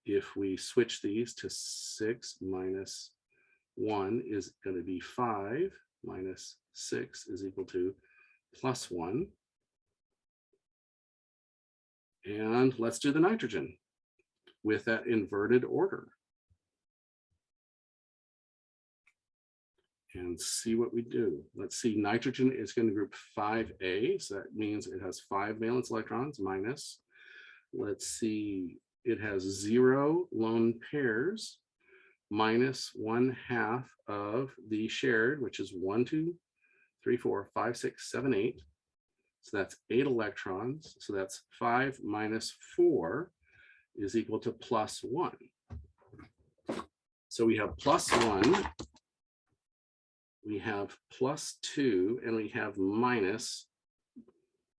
If we switch these to 6 minus 1 is going to be 5 minus 6 is equal to plus 1. And let's do the nitrogen with that inverted order and see what we do. Let's see, nitrogen is going to group 5A, so that means it has 5 valence electrons minus. Let's see, it has 0 lone pairs minus 1/2 of the shared, which is 1, 2, 3, 4, 5, 6, 7, 8. So that's 8 electrons. So that's 5 minus 4 is equal to plus 1. So we have plus 1, we have plus 2, and we have minus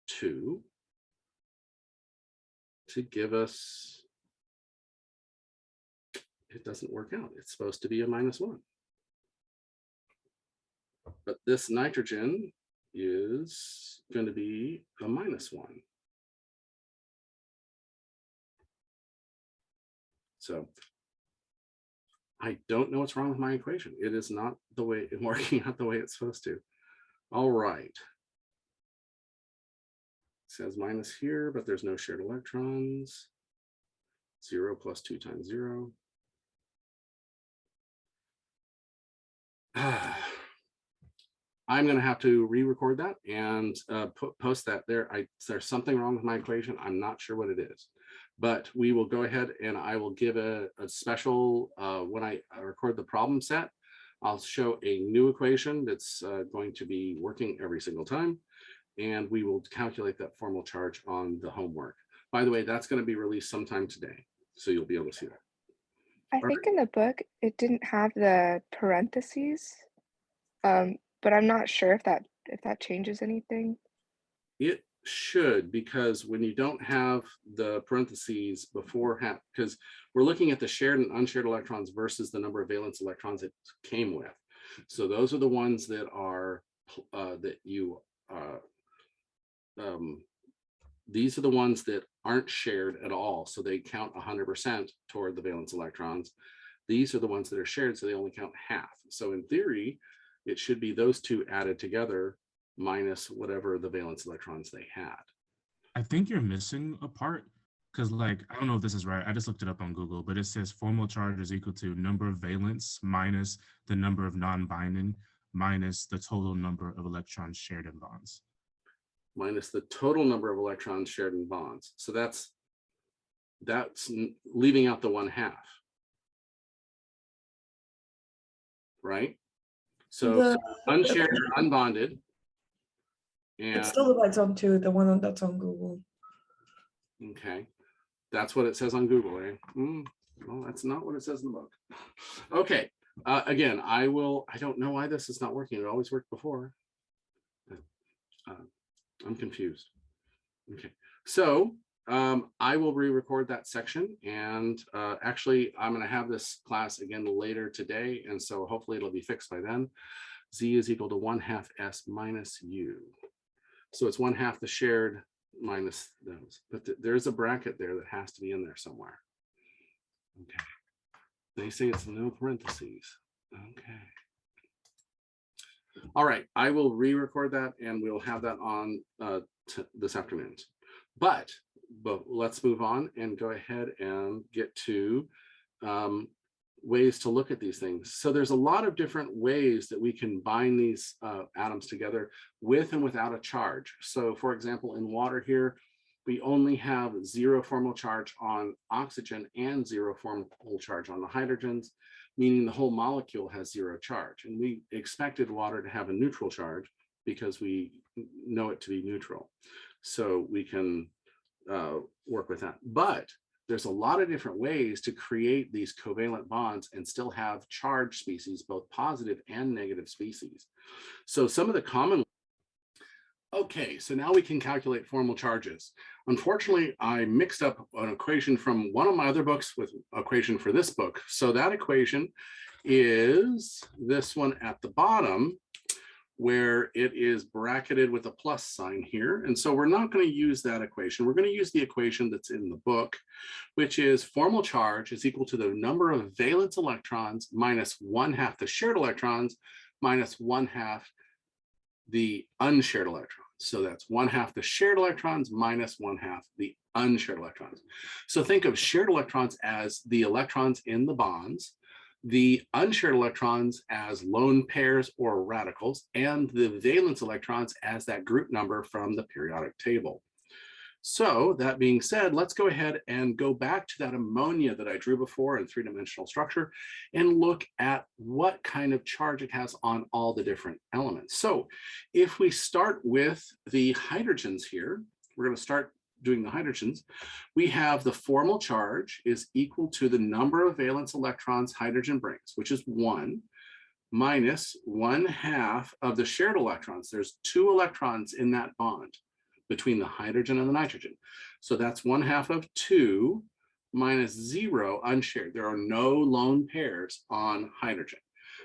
2 to give us, it doesn't work out. It's supposed to be a minus 1. But this nitrogen is going to be a minus 1. So I don't know what's wrong with my equation. It is not the way it's working out the way it's supposed to. All right. It says minus here, but there's no shared electrons. 0 plus 2 times 0. I'm going to have to re-record that and post that there. There's something wrong with my equation. I'm not sure what it is, but we will go ahead and I will give a special, when I record the problem set, I'll show a new equation that's going to be working every single time. And we will calculate that formal charge on the homework. By the way, that's going to be released sometime today. So you'll be able to see that. I think in the book, it didn't have the parentheses, but I'm not sure if that changes anything. It should, because when you don't have the parentheses before, because we're looking at the shared and unshared electrons versus the number of valence electrons it came with. So those are the ones that are these are the ones that aren't shared at all. So they count 100% toward the valence electrons. These are the ones that are shared, so they only count half. So in theory, it should be those two added together minus whatever the valence electrons they had. I think you're missing a part because, like, I don't know if this is right. I just looked it up on Google, but it says formal charge is equal to number of valence minus the number of non-binding minus the total number of electrons shared in bonds. Minus the total number of electrons shared in bonds. So that's leaving out the 1/2. Right? So unshared or unbonded. And it still divides on 2, the one that's on Google. Okay, that's what it says on Google, eh? Well, that's not what it says in the book. Okay, again, I don't know why this is not working. It always worked before. I'm confused. Okay, so I will re-record that section, and actually I'm going to have this class again later today, and so hopefully it'll be fixed by then. Z is equal to 1/2 S minus U. So it's 1/2 the shared minus those, but there's a bracket there that has to be in there somewhere. Okay, they say it's no parentheses. Okay. All right, I will re-record that and we'll have that on this afternoon. But let's move on and go ahead and get to ways to look at these things. So there's a lot of different ways that we can bind these atoms together with and without a charge. So for example, in water here, we only have 0 formal charge on oxygen and 0 formal charge on the hydrogens, meaning the whole molecule has 0 charge. And we expected water to have a neutral charge because we know it to be neutral. So we can work with that. But there's a lot of different ways to create these covalent bonds and still have charged species, both positive and negative species. So some of the common. Okay, so now we can calculate formal charges. Unfortunately, I mixed up an equation from one of my other books with equation for this book. So that equation is this one at the bottom, where it is bracketed with a plus sign here. And so we're not going to use that equation. We're going to use the equation that's in the book, which is formal charge is equal to the number of valence electrons minus 1/2 the shared electrons minus 1/2 the unshared electrons. So that's 1/2 the shared electrons minus 1/2 the unshared electrons. So think of shared electrons as the electrons in the bonds, the unshared electrons as lone pairs or radicals, and the valence electrons as that group number from the periodic table. So that being said, let's go ahead and go back to that ammonia that I drew before in three-dimensional structure and look at what kind of charge it has on all the different elements. So if we start with the hydrogens here, we're going to start doing the hydrogens. We have the formal charge is equal to the number of valence electrons hydrogen brings, which is 1, minus 1/2 of the shared electrons. There's 2 electrons in that bond between the hydrogen and the nitrogen. So that's 1/2 of 2 minus 0 unshared. There are no lone pairs on hydrogen.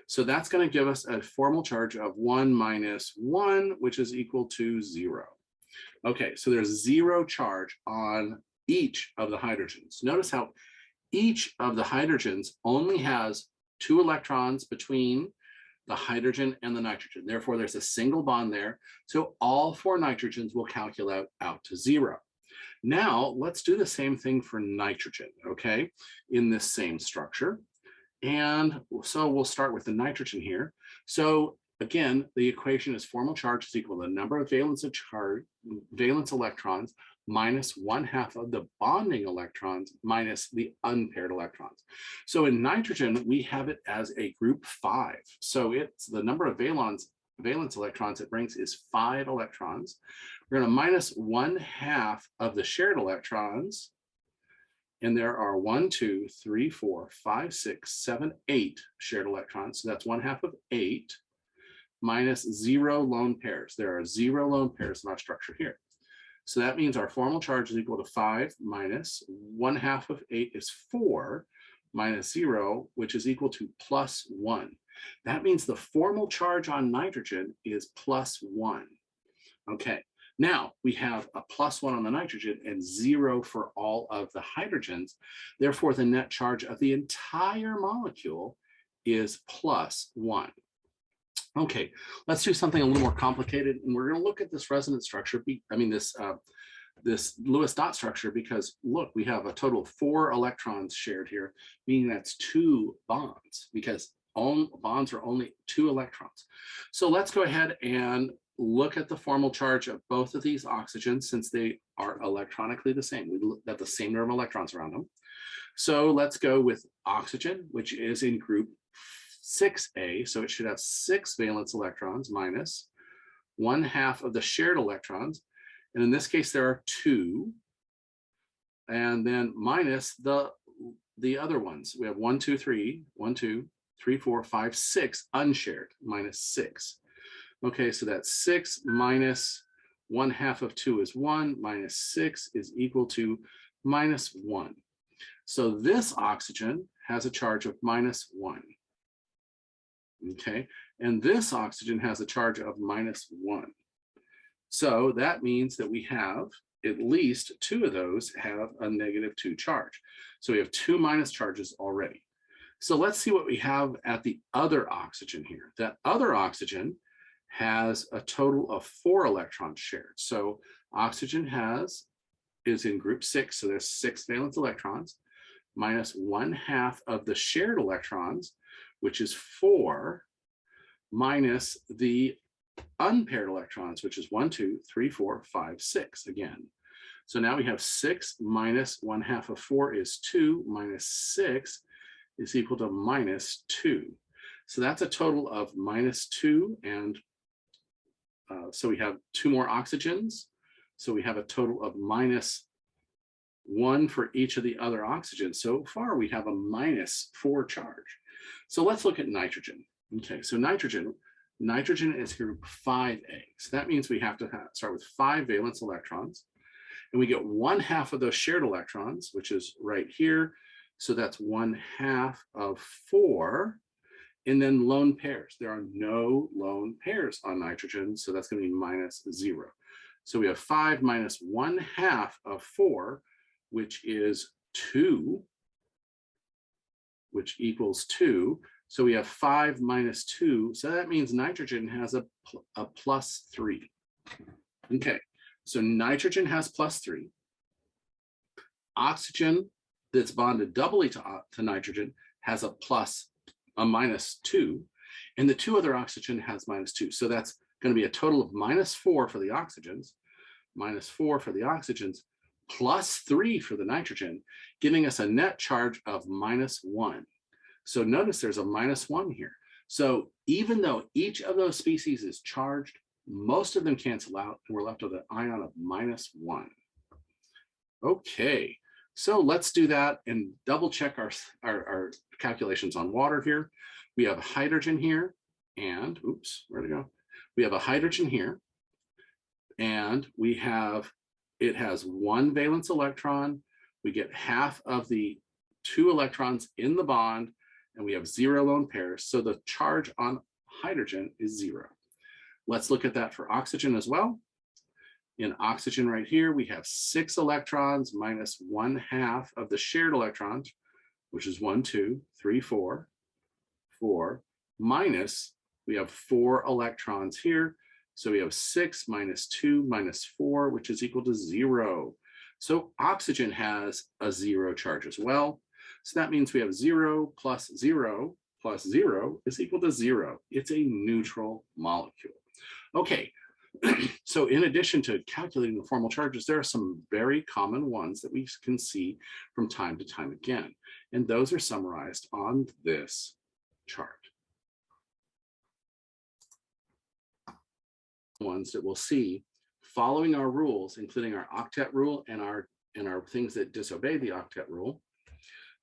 So that's going to give us a formal charge of 1 minus 1, which is equal to 0. Okay, so there's 0 charge on each of the hydrogens. Notice how each of the hydrogens only has 2 electrons between the hydrogen and the nitrogen. Therefore, there's a single bond there. So all 4 nitrogens will calculate out to 0. Now, let's do the same thing for nitrogen, okay, in this same structure. And so we'll start with the nitrogen here. So again, the equation is formal charge is equal to the number of valence electrons minus 1/2 of the bonding electrons minus the unpaired electrons. So in nitrogen, we have it as a group 5. So it's the number of valence electrons it brings is 5 electrons. We're going to minus 1/2 of the shared electrons. And there are 1, 2, 3, 4, 5, 6, 7, 8 shared electrons. So that's 1/2 of 8 minus 0 lone pairs. There are 0 lone pairs in our structure here. So that means our formal charge is equal to 5 minus 1/2 of 8 is 4 minus 0, which is equal to plus 1. That means the formal charge on nitrogen is plus 1. Okay, now we have a plus 1 on the nitrogen and 0 for all of the hydrogens. Therefore, the net charge of the entire molecule is plus 1. Okay, let's do something a little more complicated, and we're going to look at this resonance structure. This Lewis dot structure, because look, we have a total of 4 electrons shared here, meaning that's 2 bonds, because bonds are only 2 electrons. So let's go ahead and look at the formal charge of both of these oxygens, since they are electronically the same. We look at the same number of electrons around them. So let's go with oxygen, which is in group 6A, so it should have 6 valence electrons minus 1/2 of the shared electrons. And in this case, there are 2. And then minus the other ones. We have 1, 2, 3, 1, 2, 3, 4, 5, 6 unshared, minus 6. Okay, so that's 6 minus 1/2 of 2 is 1, minus 6 is equal to minus 1. So this oxygen has a charge of minus 1. Okay, and this oxygen has a charge of minus 1. So that means that we have at least 2 of those have a -2 charge. So we have 2 minus charges already. So let's see what we have at the other oxygen here. That other oxygen has a total of 4 electrons shared. So oxygen is in group 6, so there's 6 valence electrons, minus 1/2 of the shared electrons, which is 4, minus the unpaired electrons, which is 1, 2, 3, 4, 5, 6 again. So now we have 6 minus 1/2 of 4 is 2, minus 6 is equal to minus 2. So that's a total of minus 2, and so we have 2 more oxygens. So we have a total of minus 1 for each of the other oxygens. So far, we have a -4 charge. So let's look at nitrogen. Okay, so nitrogen is group 5A. So that means we have to start with 5 valence electrons. And we get 1/2 of those shared electrons, which is right here. So that's 1/2 of 4. And then lone pairs. There are no lone pairs on nitrogen. So that's going to be -0. So we have 5 minus 1/2 of 4, which is 2, which equals 2. So we have 5 minus 2. So that means nitrogen has a +3. Okay, so nitrogen has +3. Oxygen that's bonded doubly to nitrogen has a -2. And the 2 other oxygen has -2. So that's going to be a total of -4 for the oxygens, -4 for the oxygens, +3 for the nitrogen, giving us a net charge of -1. So notice there's a -1 here. So even though each of those species is charged, most of them cancel out, and we're left with an ion of -1. Okay, so let's do that and double check our calculations on water here. We have hydrogen here, and oops, where'd it go? We have a hydrogen here, and it has 1 valence electron. We get 1/2 of the 2 electrons in the bond, and we have 0 lone pairs. So the charge on hydrogen is 0. Let's look at that for oxygen as well. In oxygen right here, we have 6 electrons minus 1/2 of the shared electrons, which is 1, 2, 3, 4, 4, minus, we have 4 electrons here. So we have 6 minus 2 minus 4, which is equal to 0. So oxygen has a 0 charge as well. So that means we have 0 plus 0 plus 0 is equal to 0. It's a neutral molecule. Okay, so in addition to calculating the formal charges, there are some very common ones that we can see from time to time again. And those are summarized on this chart. Ones that we'll see following our rules, including our octet rule and our things that disobey the octet rule.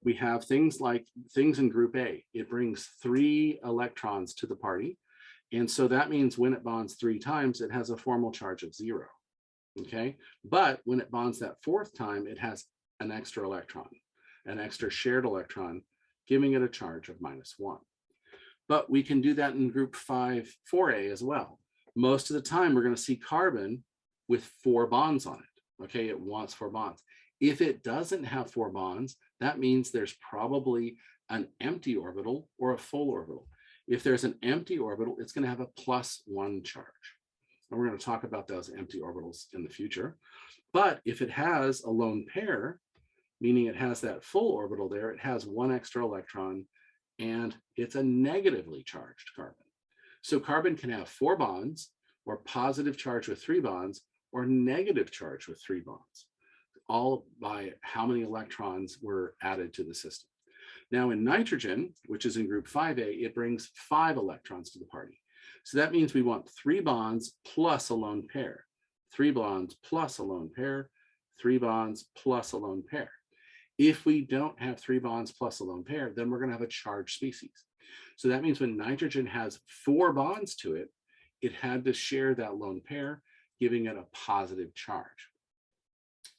We have things like things in group A. It brings 3 electrons to the party. And so that means when it bonds 3 times, it has a formal charge of 0. Okay, but when it bonds that 4th time, it has an extra electron, an extra shared electron, giving it a charge of -1. But we can do that in group 4A as well. Most of the time, we're going to see carbon with 4 bonds on it. Okay, it wants 4 bonds. If it doesn't have 4 bonds, that means there's probably an empty orbital or a full orbital. If there's an empty orbital, it's going to have a +1 charge. And we're going to talk about those empty orbitals in the future. But if it has a lone pair, meaning it has that full orbital there, it has 1 extra electron, and it's a negatively charged carbon. So carbon can have 4 bonds, or positive charge with 3 bonds, or negative charge with 3 bonds, all by how many electrons were added to the system. Now in nitrogen, which is in group 5A, it brings 5 electrons to the party. So that means we want 3 bonds plus a lone pair, 3 bonds plus a lone pair, 3 bonds plus a lone pair. If we don't have 3 bonds plus a lone pair, then we're going to have a charged species. So that means when nitrogen has 4 bonds to it, it had to share that lone pair, giving it a positive charge.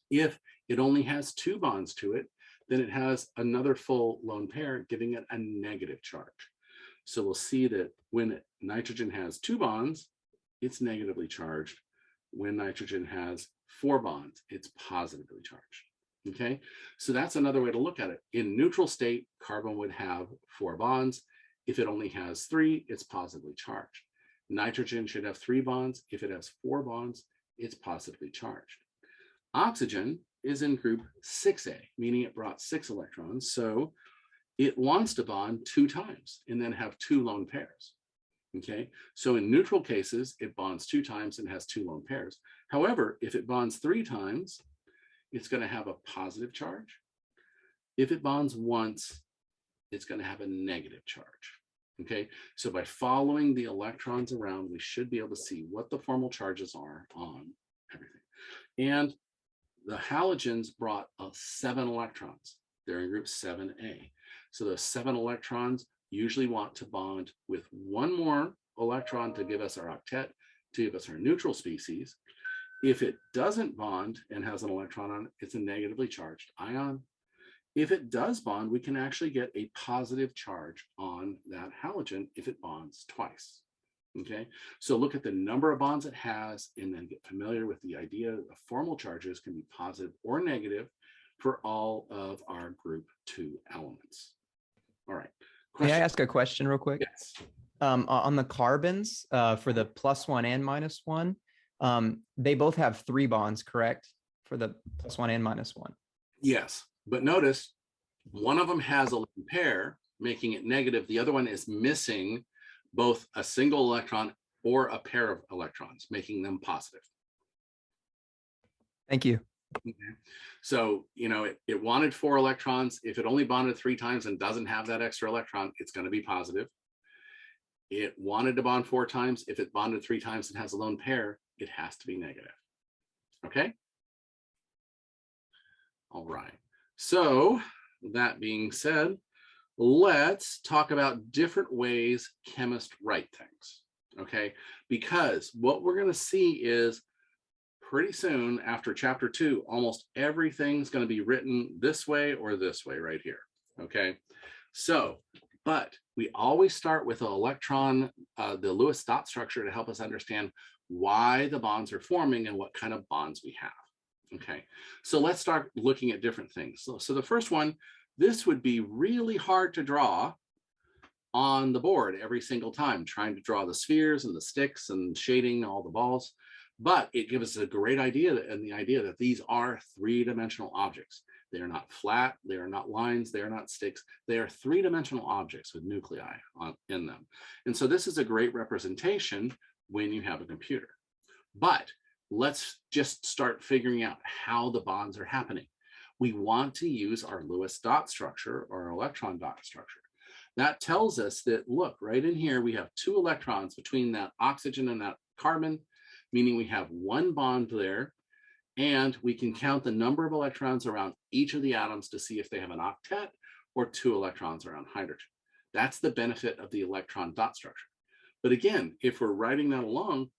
If it only has 2 bonds to it, then it has another full lone pair, giving it a negative charge. So we'll see that when nitrogen has 2 bonds, it's negatively charged. When nitrogen has 4 bonds, it's positively charged. Okay, so that's another way to look at it. In neutral state, carbon would have 4 bonds. If it only has 3, it's positively charged. Nitrogen should have 3 bonds. If it has 4 bonds, it's positively charged. Oxygen is in group 6A, meaning it brought 6 electrons. So it wants to bond 2 times and then have 2 lone pairs. Okay, so in neutral cases, it bonds 2 times and has 2 lone pairs. However, if it bonds 3 times, it's going to have a positive charge. If it bonds once, it's going to have a negative charge. Okay, so by following the electrons around, we should be able to see what the formal charges are on everything. And the halogens brought 7 electrons. They're in group 7A. So those 7 electrons usually want to bond with one more electron to give us our octet, to give us our neutral species. If it doesn't bond and has an electron on it, it's a negatively charged ion. If it does bond, we can actually get a positive charge on that halogen if it bonds twice. Okay, so look at the number of bonds it has and then get familiar with the idea of formal charges can be positive or negative for all of our group 2 elements. All right. May I ask a question real quick? Yes. On the carbons, for the +1 and -1, they both have 3 bonds, correct? For the +1 and -1. Yes, but notice one of them has a lone pair, making it negative. The other one is missing both a single electron or a pair of electrons, making them positive. Thank you. Okay. So, you know, it wanted 4 electrons. If it only bonded 3 times and doesn't have that extra electron, it's going to be positive. It wanted to bond 4 times. If it bonded 3 times and has a lone pair, it has to be negative. Okay. All right. So that being said, let's talk about different ways chemists write things. Okay. Because what we're going to see is pretty soon after chapter 2, almost everything's going to be written this way or this way right here. Okay. So, but we always start with an electron, the Lewis dot structure to help us understand why the bonds are forming and what kind of bonds we have. Okay, so let's start looking at different things. So the first one, this would be really hard to draw on the board every single time, trying to draw the spheres and the sticks and shading all the balls. But it gives us a great idea, and the idea that these are 3-dimensional objects. They are not flat, they are not lines, they are not sticks. They are 3-dimensional objects with nuclei in them. And so this is a great representation when you have a computer. But let's just start figuring out how the bonds are happening. We want to use our Lewis dot structure or electron dot structure. That tells us that, look, right in here, we have 2 electrons between that oxygen and that carbon, meaning we have 1 bond there, and we can count the number of electrons around each of the atoms to see if they have an octet or 2 electrons around hydrogen. That's the benefit of the electron dot structure. But again, if we're writing that along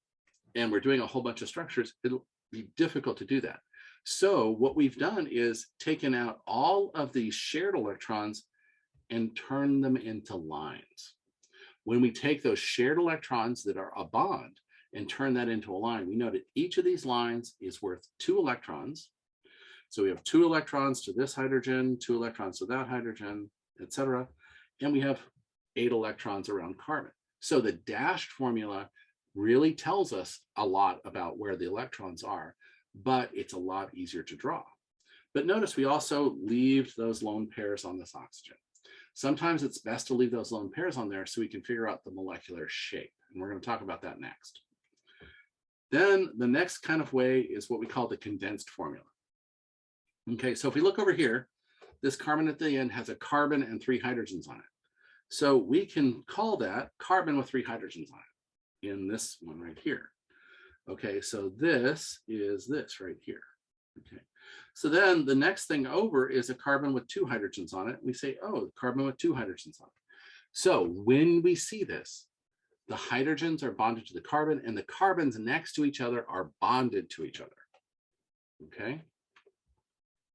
and we're doing a whole bunch of structures, it'll be difficult to do that. So what we've done is taken out all of these shared electrons and turned them into lines. When we take those shared electrons that are a bond and turn that into a line, we know that each of these lines is worth 2 electrons. So we have 2 electrons to this hydrogen, 2 electrons to that hydrogen, etc. And we have 8 electrons around carbon. So the dashed formula really tells us a lot about where the electrons are, but it's a lot easier to draw. But notice we also leave those lone pairs on this oxygen. Sometimes it's best to leave those lone pairs on there so we can figure out the molecular shape. And we're going to talk about that next. Then the next kind of way is what we call the condensed formula. Okay, so if we look over here, this carbon at the end has a carbon and 3 hydrogens on it. So we can call that carbon with 3 hydrogens on it in this one right here. Okay, so this is this right here. Okay, so then the next thing over is a carbon with 2 hydrogens on it. We say, oh, carbon with 2 hydrogens on it. So when we see this, the hydrogens are bonded to the carbon and the carbons next to each other are bonded to each other. Okay.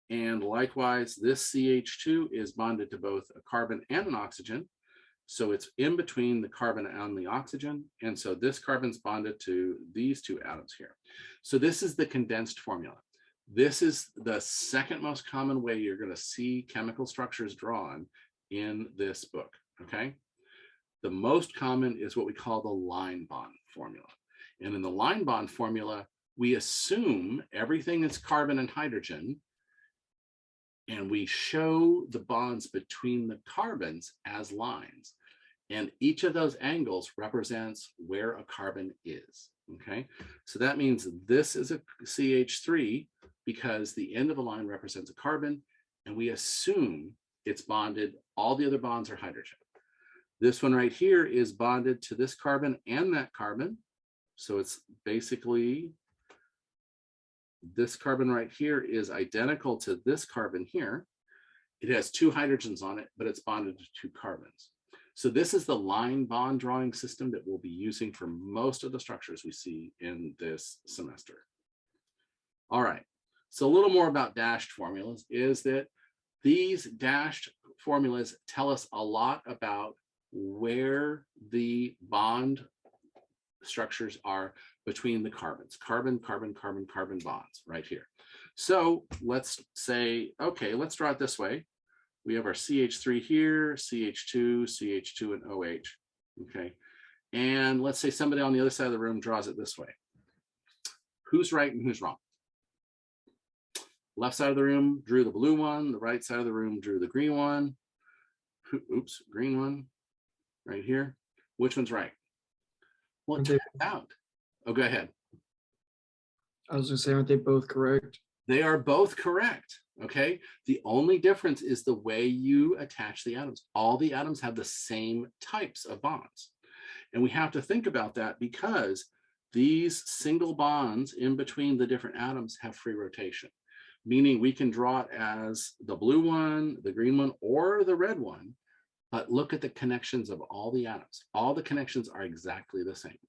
And likewise, this CH2 is bonded to both a carbon and an oxygen. So it's in between the carbon and the oxygen. And so this carbon's bonded to these 2 atoms here. So this is the condensed formula. This is the second most common way you're going to see chemical structures drawn in this book. Okay. The most common is what we call the line bond formula. And in the line bond formula, we assume everything is carbon and hydrogen, and we show the bonds between the carbons as lines. And each of those angles represents where a carbon is, okay? So that means this is a CH3 because the end of the line represents a carbon, and we assume it's bonded, all the other bonds are hydrogen. This one right here is bonded to this carbon and that carbon. So it's basically This carbon right here is identical to this carbon here. It has 2 hydrogens on it, but it's bonded to 2 carbons. So this is the line bond drawing system that we'll be using for most of the structures we see in this semester. All right, so a little more about dashed formulas is that these dashed formulas tell us a lot about where the bond structures are between the carbons, carbon, carbon, carbon, carbon bonds right here. So let's say, okay, let's draw it this way. We have our CH3 here, CH2, CH2, and OH, okay? And let's say somebody on the other side of the room draws it this way. Who's right and who's wrong? Left side of the room drew the blue one, the right side of the room drew the green one. Oops, green one right here. Which one's right? Well, it turns out. Oh, go ahead. I was gonna say, aren't they both correct? They are both correct, okay? The only difference is the way you attach the atoms. All the atoms have the same types of bonds. And we have to think about that because these single bonds in between the different atoms have free rotation, meaning we can draw it as the blue one, the green one, or the red one, but look at the connections of all the atoms. All the connections are exactly the same.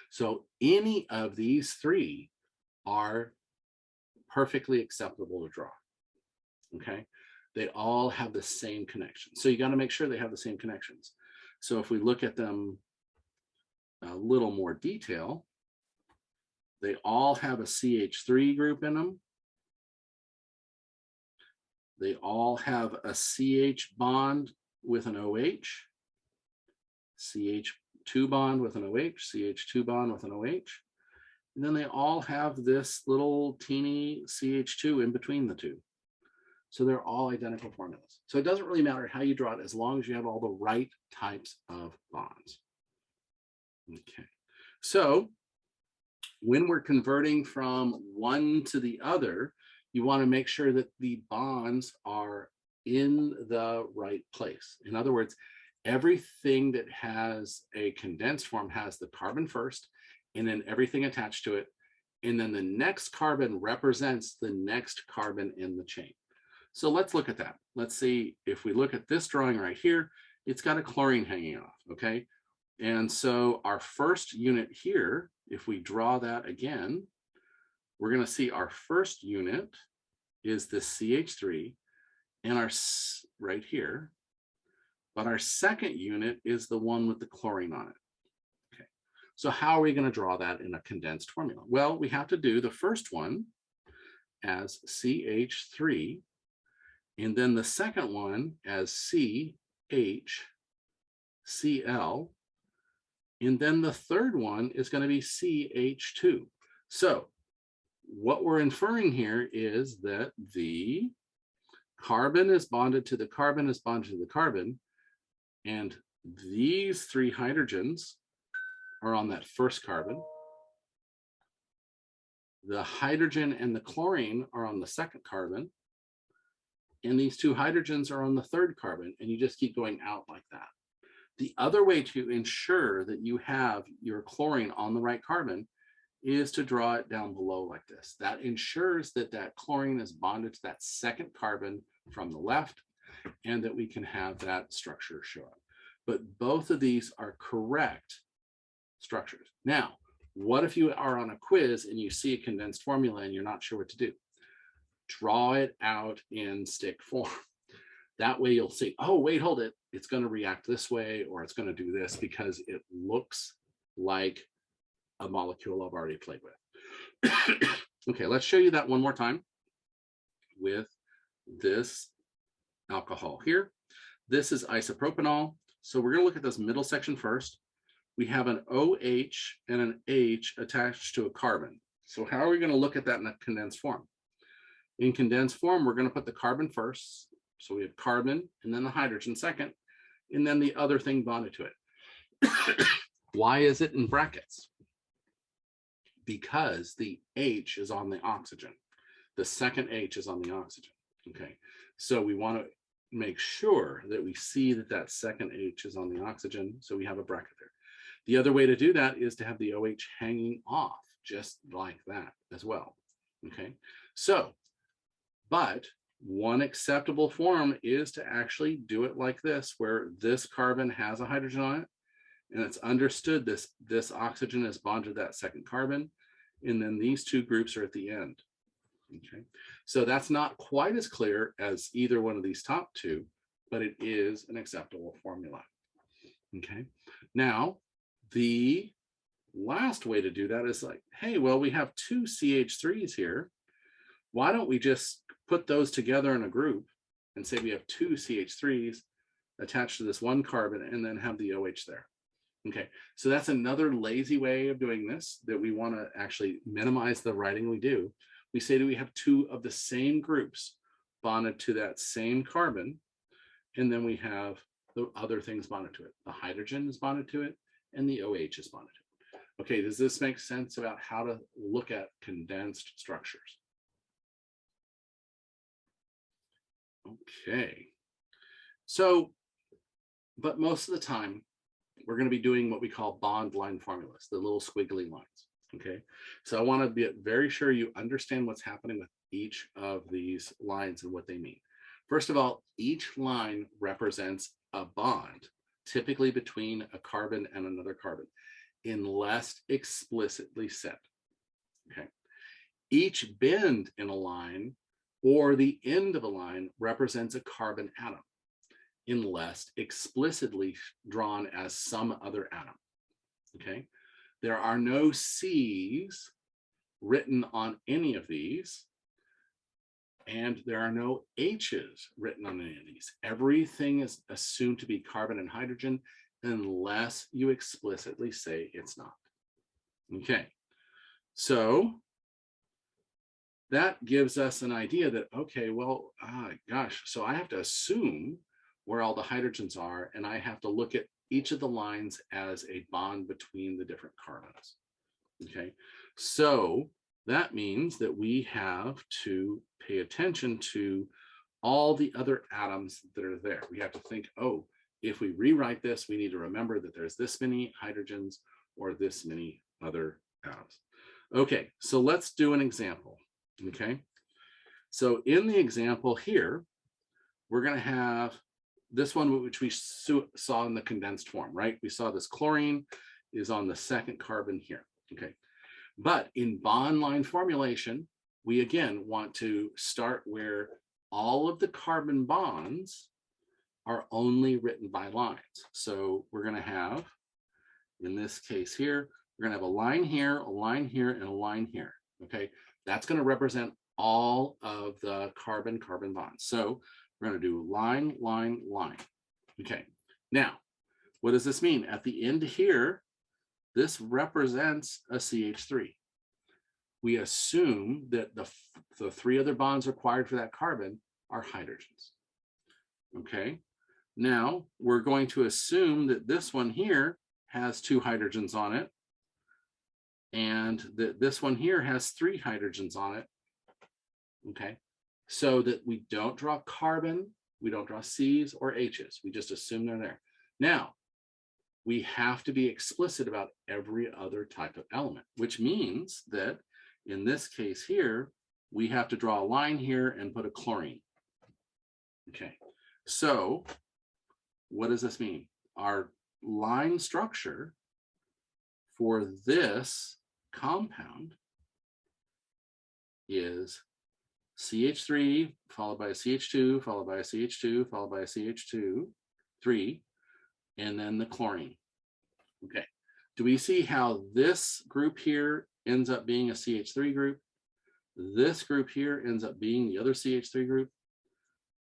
So any of these three are perfectly acceptable to draw, okay? They all have the same connection. So you got to make sure they have the same connections. So if we look at them a little more detail, they all have a CH3 group in them. They all have a CH bond with an OH, CH2 bond with an OH, CH2 bond with an OH. And then they all have this little teeny CH2 in between the two. So they're all identical formulas. So it doesn't really matter how you draw it as long as you have all the right types of bonds. Okay, so when we're converting from one to the other, you want to make sure that the bonds are in the right place. In other words, everything that has a condensed form has the carbon first, and then everything attached to it. And then the next carbon represents the next carbon in the chain. So let's look at that. Let's see if we look at this drawing right here, it's got a chlorine hanging off, okay? And so our first unit here, if we draw that again, we're gonna see our first unit is this CH3 and our, right here, but our second unit is the one with the chlorine on it. So how are we going to draw that in a condensed formula? Well, we have to do the first one as CH3, and then the second one as CHCl, and then the third one is going to be CH2. So what we're inferring here is that the carbon is bonded to the carbon is bonded to the carbon, and these 3 hydrogens are on that first carbon. The hydrogen and the chlorine are on the second carbon. And these 2 hydrogens are on the third carbon, and you just keep going out like that. The other way to ensure that you have your chlorine on the right carbon is to draw it down below like this. That ensures that that chlorine is bonded to that second carbon from the left, and that we can have that structure show up. But both of these are correct structures. Now, what if you are on a quiz and you see a condensed formula and you're not sure what to do? Draw it out in stick form. That way you'll see, oh, wait, hold it. It's going to react this way, or it's going to do this because it looks like a molecule I've already played with. Okay, let's show you that one more time with this alcohol here. This is isopropanol. So we're going to look at this middle section first. We have an OH and an H attached to a carbon. So how are we going to look at that in a condensed form? In condensed form, we're going to put the carbon first. So we have carbon and then the hydrogen second, and then the other thing bonded to it. Why is it in brackets? Because the H is on the oxygen. The second H is on the oxygen. Okay, so we want to make sure that we see that that second H is on the oxygen. So we have a bracket there. The other way to do that is to have the OH hanging off just like that as well. Okay, so, but one acceptable form is to actually do it like this, where this carbon has a hydrogen on it, and it's understood this oxygen is bonded to that second carbon, and then these two groups are at the end. Okay, so that's not quite as clear as either one of these top two, but it is an acceptable formula. Okay, now the last way to do that is like, hey, well, we have two CH3s here. Why don't we just put those together in a group and say we have two CH3s attached to this one carbon and then have the OH there. Okay, so that's another lazy way of doing this, that we want to actually minimize the writing we do. We say that we have two of the same groups bonded to that same carbon, and then we have the other things bonded to it. The hydrogen is bonded to it, and the OH is bonded to it. Okay, does this make sense about how to look at condensed structures? Okay, so, but most of the time, we're going to be doing what we call bond line formulas, the little squiggly lines. Okay, so I want to be very sure you understand what's happening with each of these lines and what they mean. First of all, each line represents a bond, typically between a carbon and another carbon, unless explicitly said. Okay, each bend in a line or the end of a line represents a carbon atom, unless explicitly drawn as some other atom. Okay, there are no C's written on any of these, and there are no H's written on any of these. Everything is assumed to be carbon and hydrogen unless you explicitly say it's not. Okay, so that gives us an idea that, okay, well, gosh, so I have to assume where all the hydrogens are, and I have to look at each of the lines as a bond between the different carbons. Okay, so that means that we have to pay attention to all the other atoms that are there. We have to think, oh, if we rewrite this, we need to remember that there's this many hydrogens or this many other atoms. Okay, so let's do an example. Okay, so in the example here, we're going to have this one, which we saw in the condensed form, right? We saw this chlorine is on the second carbon here. Okay, but in bond line formulation, we again want to start where all of the carbon bonds are only written by lines. So we're going to have, in this case here, we're going to have a line here, a line here, and a line here. Okay, that's going to represent all of the carbon-carbon bonds. So we're going to do line, line, line. Okay, now, what does this mean? At the end here, this represents a CH3. We assume that the three other bonds required for that carbon are hydrogens. Okay, now we're going to assume that this one here has two hydrogens on it, and that this one here has three hydrogens on it. Okay, so that we don't draw carbon, we don't draw C's or H's, we just assume they're there. Now, we have to be explicit about every other type of element, which means that in this case here, we have to draw a line here and put a chlorine. Okay, so what does this mean? Our line structure for this compound is CH3 followed by a CH2 followed by a CH2 followed by a CH2 3, and then the chlorine. Okay, do we see how this group here ends up being a CH3 group? This group here ends up being the other CH3 group.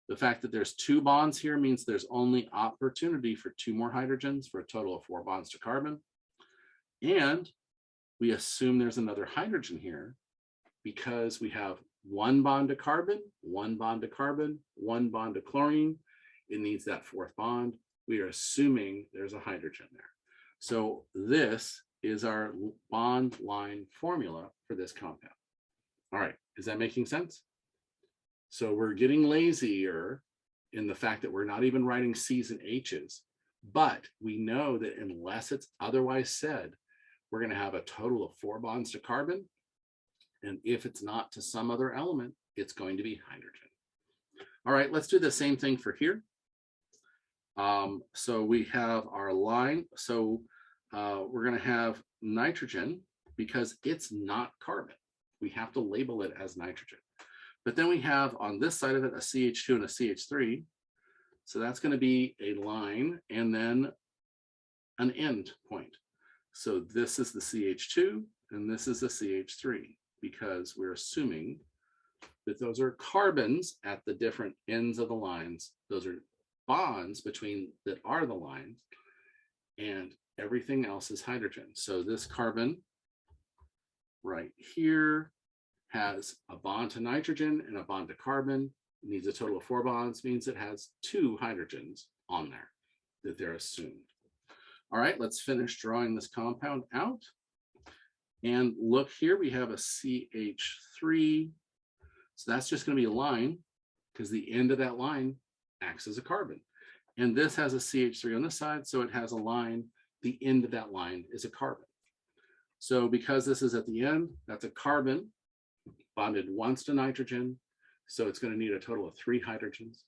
The fact that there's two bonds here means there's only opportunity for two more hydrogens for a total of 4 bonds to carbon. And we assume there's another hydrogen here because we have 1 bond to carbon, 1 bond to carbon, 1 bond to chlorine. It needs that 4th bond. We are assuming there's a hydrogen there. So this is our bond line formula for this compound. All right, is that making sense? So we're getting lazier in the fact that we're not even writing C's and H's, but we know that unless it's otherwise said, we're going to have a total of 4 bonds to carbon And if it's not to some other element, it's going to be hydrogen. All right, let's do the same thing for here. So we have our line. So we're going to have nitrogen because it's not carbon. We have to label it as nitrogen. But then we have on this side of it a CH2 and a CH3. So that's going to be a line and then an end point. So this is the CH2 and this is the CH3 because we're assuming that those are carbons at the different ends of the lines. Those are bonds between that are the lines, and everything else is hydrogen. So this carbon right here has a bond to nitrogen and a bond to carbon. It needs a total of 4 bonds, means it has 2 hydrogens on there that they're assumed. All right, let's finish drawing this compound out. And look here, we have a CH3. So that's just going to be a line because the end of that line acts as a carbon. And this has a CH3 on this side, so it has a line. The end of that line is a carbon. So because this is at the end, that's a carbon bonded once to nitrogen. So it's going to need a total of 3 hydrogens.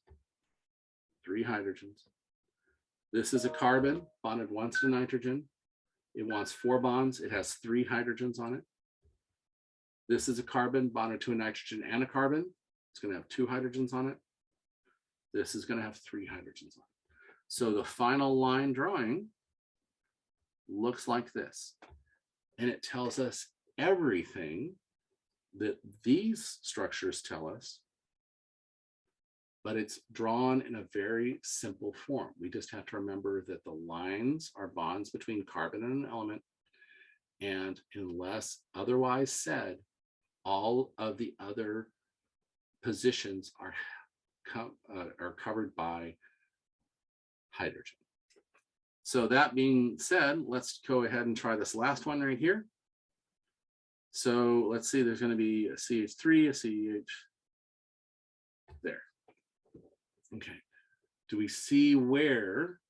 3 hydrogens. This is a carbon bonded once to nitrogen. It wants 4 bonds. It has 3 hydrogens on it. This is a carbon bonded to a nitrogen and a carbon. It's going to have 2 hydrogens on it. This is going to have 3 hydrogens on it. So the final line drawing looks like this. And it tells us everything that these structures tell us, but it's drawn in a very simple form. We just have to remember that the lines are bonds between carbon and an element. And unless otherwise said, all of the other positions are covered by hydrogen. So that being said, let's go ahead and try this last one right here. So let's see, there's going to be a CH3, a CH there. Okay. Do we see where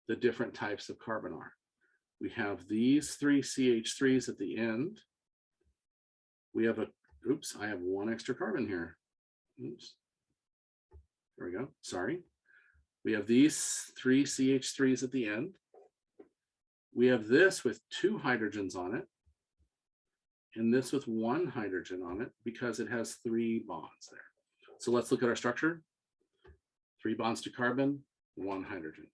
the different types of carbon are? We have these 3 CH3s at the end. We have a, oops, I have 1 extra carbon here. Oops. There we go. Sorry. We have these 3 CH3s at the end. We have this with 2 hydrogens on it, and this with 1 hydrogen on it because it has 3 bonds there. So let's look at our structure. 3 bonds to carbon, 1 hydrogen.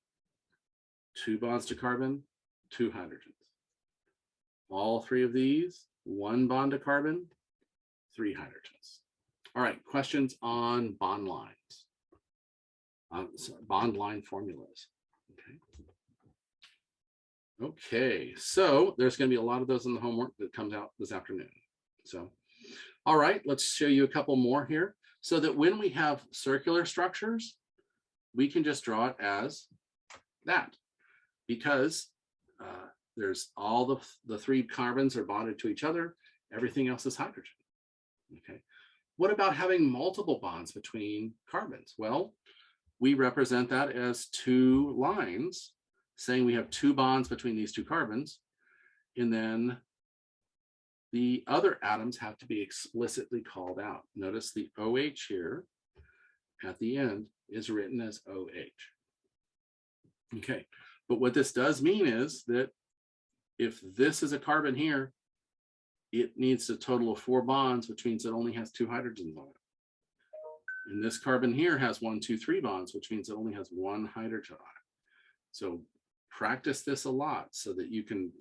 2 bonds to carbon, 2 hydrogens. All 3 of these, 1 bond to carbon, 3 hydrogens. All right, questions on bond lines. Bond line formulas. Okay, so there's going to be a lot of those in the homework that comes out this afternoon. So, all right, let's show you a couple more here so that when we have circular structures, we can just draw it as that because there's all the 3 carbons are bonded to each other. Everything else is hydrogen. Okay. What about having multiple bonds between carbons? Well, we represent that as 2 lines saying we have 2 bonds between these 2 carbons, and then the other atoms have to be explicitly called out. Notice the OH here at the end is written as OH. Okay, but what this does mean is that if this is a carbon here, it needs a total of 4 bonds, which means it only has 2 hydrogens on it. And this carbon here has 1, 2, 3 bonds, which means it only has 1 hydrogen on it. So practice this a lot so that you can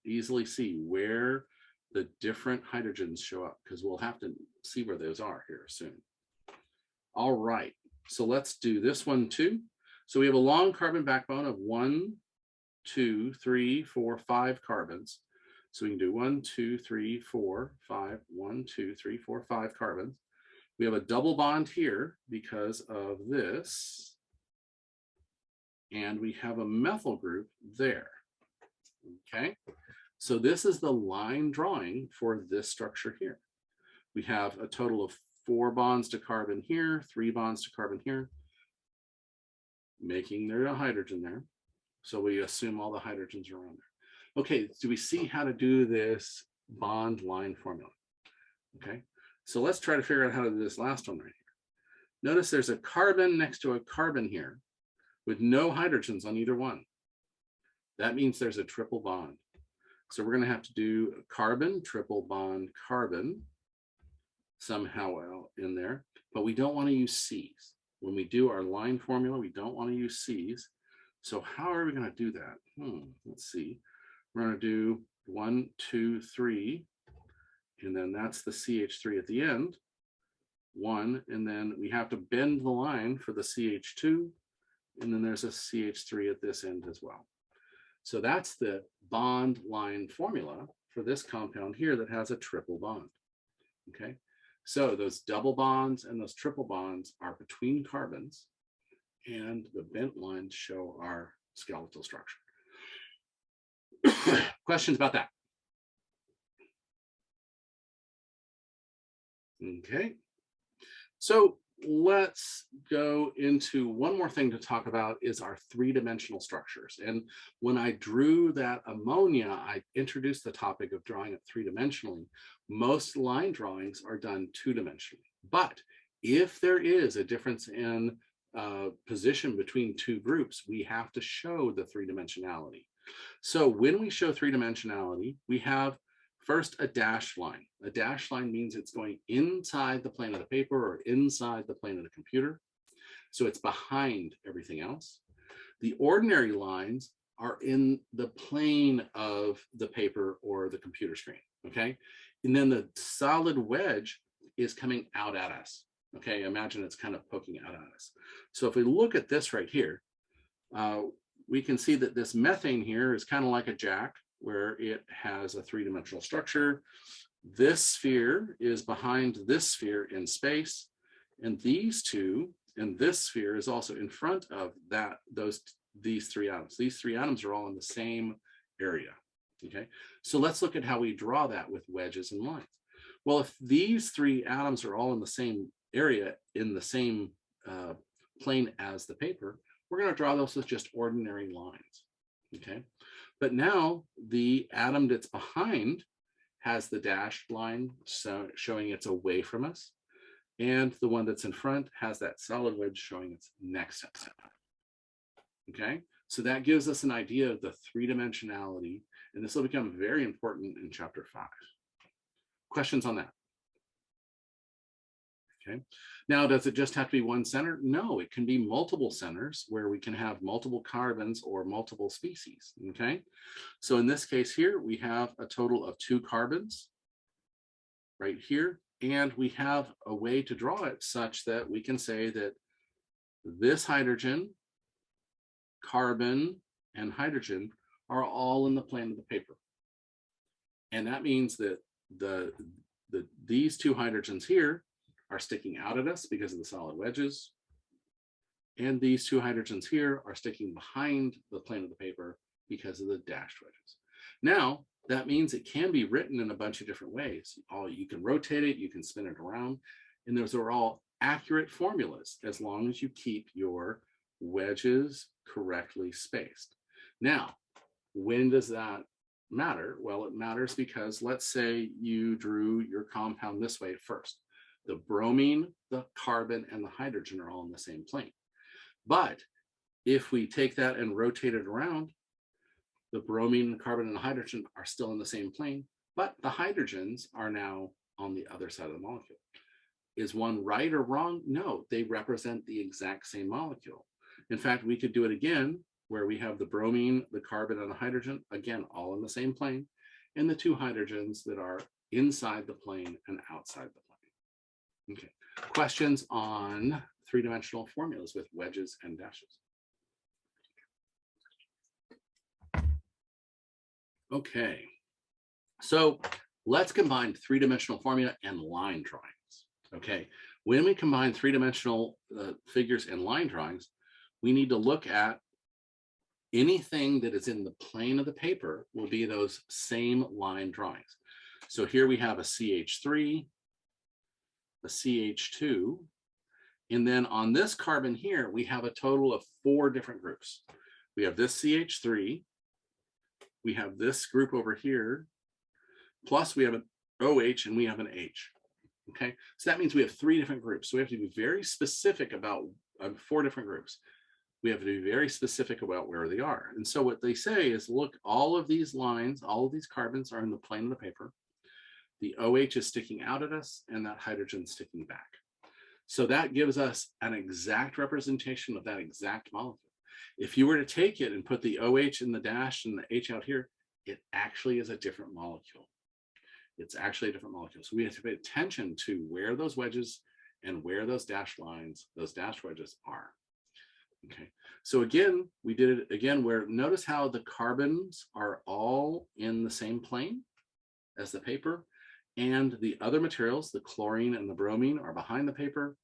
easily see where the different hydrogens show up, because we'll have to see where those are here soon. All right, so let's do this one too. So we have a long carbon backbone of 1, 2, 3, 4, 5 carbons. So we can do 1, 2, 3, 4, 5, 1, 2, 3, 4, 5 carbons. We have a double bond here because of this. And we have a methyl group there. Okay, so this is the line drawing for this structure here. We have a total of 4 bonds to carbon here, 3 bonds to carbon here, making there a hydrogen there. So we assume all the hydrogens are on there. Okay, do we see how to do this bond line formula. Okay, so let's try to figure out how to do this last one right here. Notice there's a carbon next to a carbon here with no hydrogens on either one. That means there's a triple bond. So we're going to have to do carbon, triple bond, carbon somehow in there, but we don't want to use C's. When we do our line formula, we don't want to use C's. So how are we going to do that? Let's see. We're going to do 1, 2, 3, and then that's the CH3 at the end. 1, and then we have to bend the line for the CH2, and then there's a CH3 at this end as well. So that's the bond line formula for this compound here that has a triple bond. Okay, so those double bonds and those triple bonds are between carbons, and the bent lines show our skeletal structure. Questions about that? Okay, so let's go into one more thing to talk about is our three-dimensional structures. And when I drew that ammonia, I introduced the topic of drawing it three-dimensionally. Most line drawings are done two-dimensionally. But if there is a difference in position between two groups, we have to show the three-dimensionality. So when we show three-dimensionality, we have first a dashed line. A dashed line means it's going inside the plane of the paper or inside the plane of the computer. So it's behind everything else. The ordinary lines are in the plane of the paper or the computer screen, okay? And then the solid wedge is coming out at us, okay? Imagine it's kind of poking out at us. So if we look at this right here, we can see that this methane here is kind of like a jack, where it has a three-dimensional structure. This sphere is behind this sphere in space, and these two, and this sphere is also in front of these three atoms. These three atoms are all in the same area. Okay, so let's look at how we draw that with wedges and lines. Well, if these three atoms are all in the same area, in the same plane as the paper, we're going to draw those with just ordinary lines. Okay. But now the atom that's behind has the dashed line, so showing it's away from us. And the one that's in front has that solid wedge showing it's next to us. Okay, so that gives us an idea of the three-dimensionality, and this will become very important in chapter 5. Questions on that? Okay, now does it just have to be one center? No, it can be multiple centers where we can have multiple carbons or multiple species. Okay, so in this case here, we have a total of 2 carbons right here, and we have a way to draw it such that we can say that this hydrogen, carbon, and hydrogen are all in the plane of the paper. And that means that these 2 hydrogens here are sticking out at us because of the solid wedges. And these 2 hydrogens here are sticking behind the plane of the paper because of the dashed wedges. Now, that means it can be written in a bunch of different ways. You can rotate it, you can spin it around, and those are all accurate formulas as long as you keep your wedges correctly spaced. Now, when does that matter? Well, it matters because let's say you drew your compound this way first. The bromine, the carbon, and the hydrogen are all in the same plane. But if we take that and rotate it around, the bromine, the carbon, and the hydrogen are still in the same plane, but the hydrogens are now on the other side of the molecule. Is one right or wrong? No, they represent the exact same molecule. In fact, we could do it again, where we have the bromine, the carbon, and the hydrogen, again, all in the same plane, and the 2 hydrogens that are inside the plane and outside the plane. Okay, questions on three-dimensional formulas with wedges and dashes? Okay, so let's combine three-dimensional formula and line drawings. Okay, when we combine three-dimensional figures and line drawings, we need to look at anything that is in the plane of the paper will be those same line drawings. So here we have a CH3, a CH2, and then on this carbon here, we have a total of 4 different groups. We have this CH3, we have this group over here, plus we have an OH and we have an H. Okay, so that means we have 3 different groups. So we have to be very specific about 4 different groups. We have to be very specific about where they are. And so what they say is, look, all of these lines, all of these carbons are in the plane of the paper. The OH is sticking out at us and that hydrogen sticking back. So that gives us an exact representation of that exact molecule. If you were to take it and put the OH in the dash and the H out here, it actually is a different molecule. It's actually a different molecule. So we have to pay attention to where those wedges and where those dashed lines, those dashed wedges are. Okay, so again, we did it again where notice how the carbons are all in the same plane as the paper, and the other materials, the chlorine and the bromine, are behind the paper,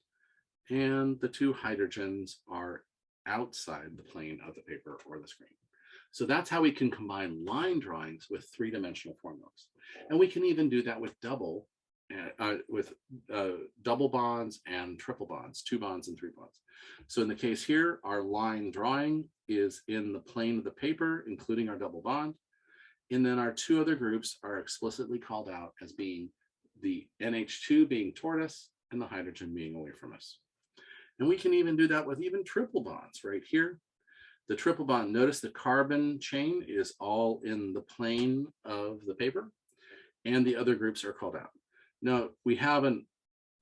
and the 2 hydrogens are outside the plane of the paper or the screen. So that's how we can combine line drawings with 3-dimensional formulas. And we can even do that with double bonds and triple bonds, 2 bonds and 3 bonds. So in the case here, our line drawing is in the plane of the paper, including our double bond. And then our 2 other groups are explicitly called out as being the NH2 being toward us and the hydrogen being away from us. And we can even do that with even triple bonds right here. The triple bond, notice the carbon chain is all in the plane of the paper, and the other groups are called out. Now we have an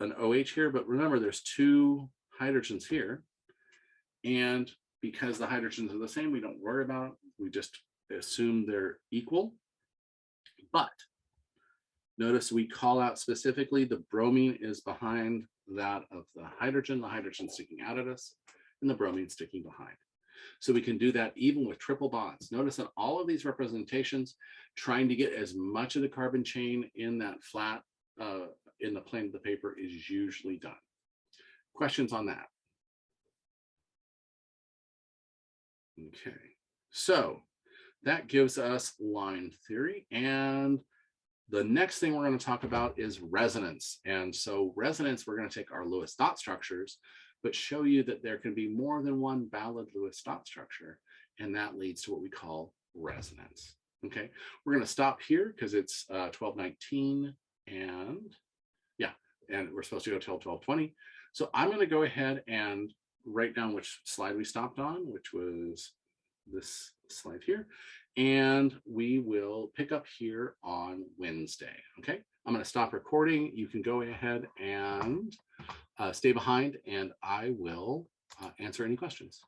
OH here, but remember there's 2 hydrogens here. And because the hydrogens are the same, we don't worry about it. We just assume they're equal. But notice we call out specifically the bromine is behind that of the hydrogen sticking out at us, and the bromine sticking behind. So we can do that even with triple bonds. Notice that all of these representations, trying to get as much of the carbon chain in that flat, in the plane of the paper, is usually done. Questions on that? Okay, so that gives us line theory. And the next thing we're going to talk about is resonance. And so resonance, we're going to take our Lewis dot structures, but show you that there can be more than one valid Lewis dot structure. And that leads to what we call resonance. Okay, we're going to stop here because it's 12:19 and yeah, and we're supposed to go till 12:20. So I'm going to go ahead and write down which slide we stopped on, which was this slide here. And we will pick up here on Wednesday. Okay, I'm going to stop recording. You can go ahead and stay behind, and I will answer any questions.